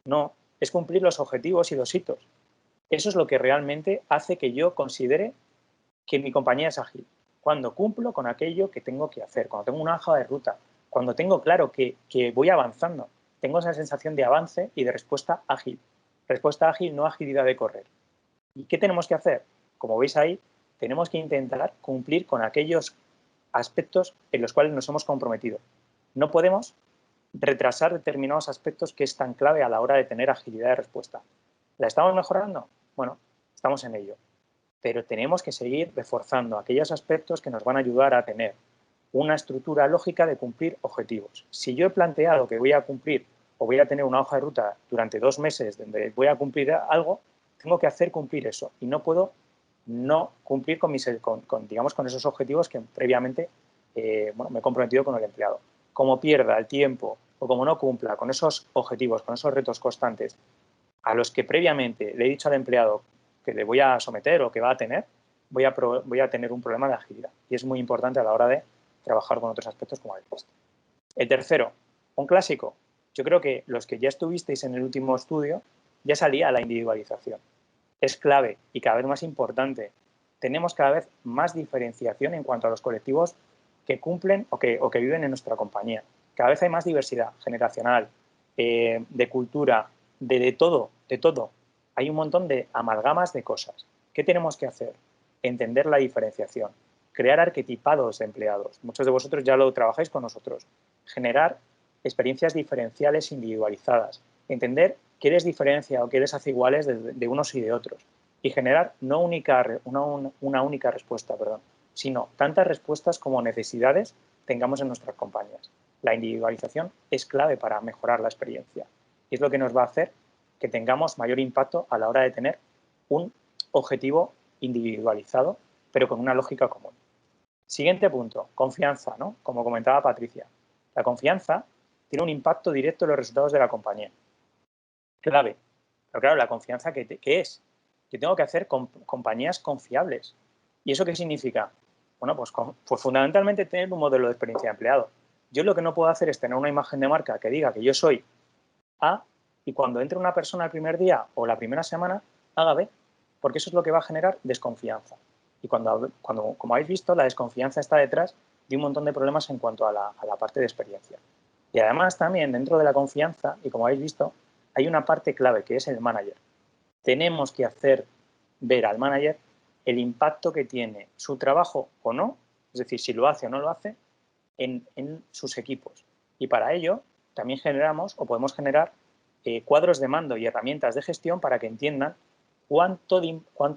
No, es cumplir los objetivos y los hitos. Eso es lo que realmente hace que yo considere que mi compañía es ágil. Cuando cumplo con aquello que tengo que hacer, cuando tengo una hoja de ruta, cuando tengo claro que voy avanzando, tengo esa sensación de avance y de respuesta ágil. Respuesta ágil, no agilidad de correr. ¿Y qué tenemos que hacer? Como veis ahí, tenemos que intentar cumplir con aquellos aspectos en los cuales nos hemos comprometido. No podemos retrasar determinados aspectos que es tan clave a la hora de tener agilidad de respuesta. ¿La estamos mejorando? Bueno, estamos en ello. Pero tenemos que seguir reforzando aquellos aspectos que nos van a ayudar a tener una estructura lógica de cumplir objetivos. Si yo he planteado que voy a cumplir o voy a tener una hoja de ruta durante 2 meses donde voy a cumplir algo, tengo que hacer cumplir eso y no puedo no cumplir con esos objetivos que previamente me he comprometido con el empleado. Como pierda el tiempo o como no cumpla con esos objetivos, con esos retos constantes a los que previamente le he dicho al empleado que le voy a someter o que va a tener, voy a tener un problema de agilidad. Y es muy importante a la hora de trabajar con otros aspectos como el puesto. El tercero, un clásico. Yo creo que los que ya estuvisteis en el último estudio ya salía la individualización. Es clave y cada vez más importante. Tenemos cada vez más diferenciación en cuanto a los colectivos que cumplen o que viven en nuestra compañía. Cada vez hay más diversidad generacional, de cultura, de todo. Hay un montón de amalgamas de cosas. ¿Qué tenemos que hacer? Entender la diferenciación, crear arquetipados de empleados. Muchos de vosotros ya lo trabajáis con nosotros. Generar experiencias diferenciales individualizadas. Entender qué les diferencia o qué les hace iguales de unos y de otros. Y generar no una única respuesta, sino tantas respuestas como necesidades tengamos en nuestras compañías. La individualización es clave para mejorar la experiencia. Y es lo que nos va a hacer que tengamos mayor impacto a la hora de tener un objetivo individualizado, pero con una lógica común. Siguiente punto, confianza, ¿no? Como comentaba Patricia. La confianza tiene un impacto directo en los resultados de la compañía. Clave. Pero claro, la confianza, ¿qué es? Yo tengo que hacer compañías confiables. ¿Y eso qué significa? Bueno, pues fundamentalmente tener un modelo de experiencia de empleado. Yo lo que no puedo hacer es tener una imagen de marca que diga que yo soy A y cuando entre una persona el primer día o la primera semana haga B, porque eso es lo que va a generar desconfianza. Y cuando como habéis visto, la desconfianza está detrás de un montón de problemas en cuanto a la parte de experiencia. Y además también dentro de la confianza, y como habéis visto, hay una parte clave que es el manager. Tenemos que hacer ver al manager el impacto que tiene su trabajo o no, es decir, si lo hace o no lo hace, en sus equipos. Y para ello también generamos o podemos generar cuadros de mando y herramientas de gestión para que entiendan cuánto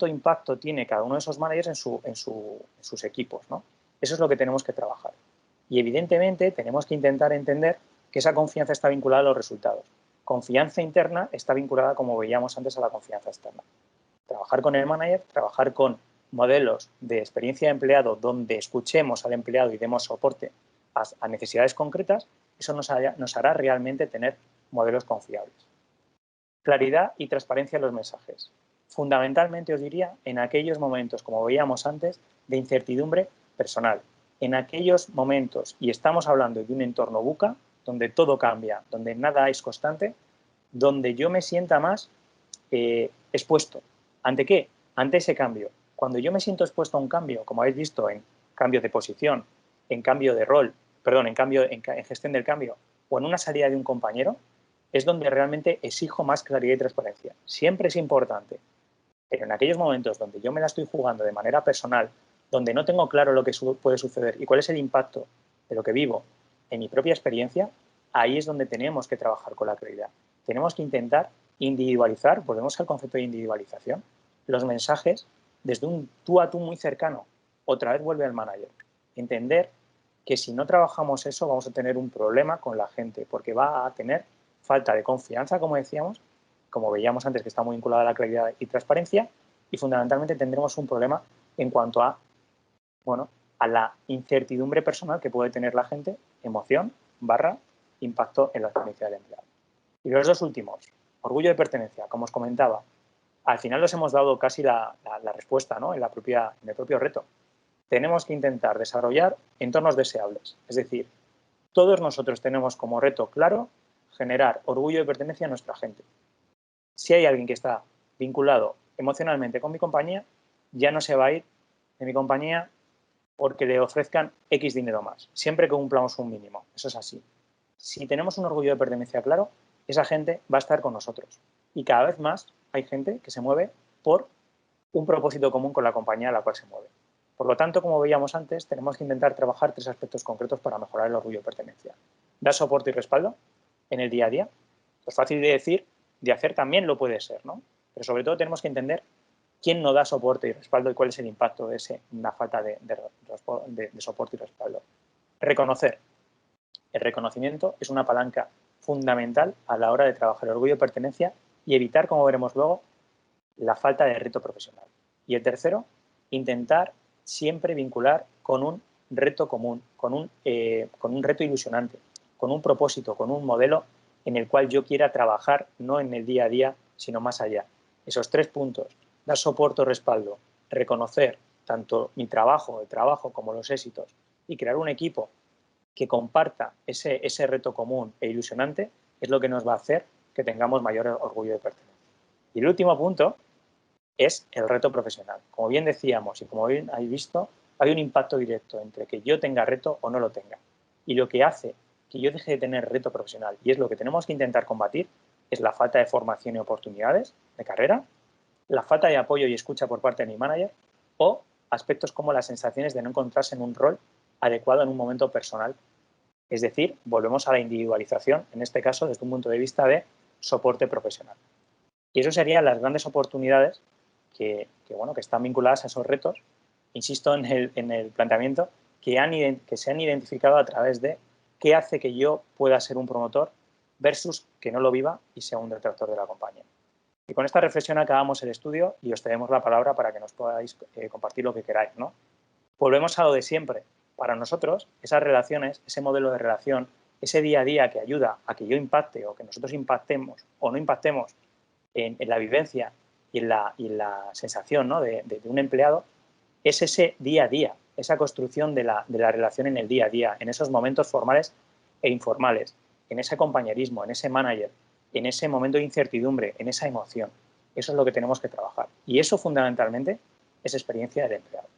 impacto tiene cada uno de esos managers en sus equipos, ¿no? Eso es lo que tenemos que trabajar. Y evidentemente tenemos que intentar entender que esa confianza está vinculada a los resultados. Confianza interna está vinculada, como veíamos antes, a la confianza externa. Trabajar con el manager, trabajar con modelos de experiencia de empleado donde escuchemos al empleado y demos soporte a necesidades concretas, eso nos hará realmente tener modelos confiables. Claridad y transparencia en los mensajes. Fundamentalmente os diría en aquellos momentos, como veíamos antes, de incertidumbre personal. En aquellos momentos, y estamos hablando de un entorno VUCA, donde todo cambia, donde nada es constante, donde yo me sienta más expuesto. ¿Ante qué? Ante ese cambio. Cuando yo me siento expuesto a un cambio, como habéis visto en cambios de posición, en cambio de rol, perdón, en gestión del cambio o en una salida de un compañero, es donde realmente exijo más claridad y transparencia. Siempre es importante, pero en aquellos momentos donde yo me la estoy jugando de manera personal, donde no tengo claro lo que puede suceder y cuál es el impacto de lo que vivo en mi propia experiencia, ahí es donde tenemos que trabajar con la claridad. Tenemos que intentar individualizar, volvemos al concepto de individualización, los mensajes desde un tú a tú muy cercano. Otra vez vuelve al manager. Entender que si no trabajamos eso vamos a tener un problema con la gente, porque va a tener falta de confianza, como decíamos, como veíamos antes, que está muy vinculada a la claridad y transparencia, y fundamentalmente tendremos un problema en cuanto a, bueno, a la incertidumbre personal que puede tener la gente, emoción / impacto en la experiencia del empleado. Y los dos últimos, orgullo de pertenencia, como os comentaba, al final los hemos dado casi la respuesta, ¿no? en el propio reto. Tenemos que intentar desarrollar entornos deseables, es decir, todos nosotros tenemos como reto claro generar orgullo de pertenencia a nuestra gente. Si hay alguien que está vinculado emocionalmente con mi compañía, ya no se va a ir de mi compañía porque le ofrezcan X dinero más, siempre que cumplamos un mínimo. Eso es así. Si tenemos un orgullo de pertenencia claro, esa gente va a estar con nosotros. Y cada vez más hay gente que se mueve por un propósito común con la compañía a la cual se mueve. Por lo tanto, como veíamos antes, tenemos que intentar trabajar 3 aspectos concretos para mejorar el orgullo de pertenencia. Dar soporte y respaldo en el día a día. Es fácil de decir, de hacer también lo puede ser, ¿no? Pero sobre todo tenemos que entender quién no da soporte y respaldo y cuál es el impacto de una falta de soporte y respaldo. Reconocer. El reconocimiento es una palanca fundamental a la hora de trabajar el orgullo de pertenencia y evitar, como veremos luego, la falta de reto profesional. Y el tercero, intentar siempre vincular con un reto común, con un reto ilusionante, con un propósito, con un modelo en el cual yo quiera trabajar no en el día a día, sino más allá. Esos 3 puntos, dar soporte o respaldo, reconocer tanto mi trabajo, el trabajo como los éxitos y crear un equipo que comparta ese reto común e ilusionante es lo que nos va a hacer que tengamos mayor orgullo de pertenencia. Y el último punto es el reto profesional. Como bien decíamos y como bien habéis visto, hay un impacto directo entre que yo tenga reto o no lo tenga. Y lo que hace que yo deje de tener reto profesional, y es lo que tenemos que intentar combatir, es la falta de formación y oportunidades de carrera, la falta de apoyo y escucha por parte de mi manager o aspectos como las sensaciones de no encontrarse en un rol adecuado en un momento personal. Es decir, volvemos a la individualización, en este caso desde un punto de vista de soporte profesional. Y eso serían las grandes oportunidades que están vinculadas a esos retos, insisto en el planteamiento, que se han identificado a través de qué hace que yo pueda ser un promotor versus que no lo viva y sea un detractor de la compañía. Y con esta reflexión acabamos el estudio y os cedemos la palabra para que nos podáis compartir lo que queráis, ¿no? Volvemos a lo de siempre. Para nosotros, esas relaciones, ese modelo de relación, ese día a día que ayuda a que yo impacte o que nosotros impactemos o no impactemos en la vivencia y en la sensación, ¿no? de un empleado, es ese día a día, esa construcción de la relación en el día a día, en esos momentos formales e informales, en ese compañerismo, en ese manager, en ese momento de incertidumbre, en esa emoción. Eso es lo que tenemos que trabajar. Y eso fundamentalmente es experiencia del empleado.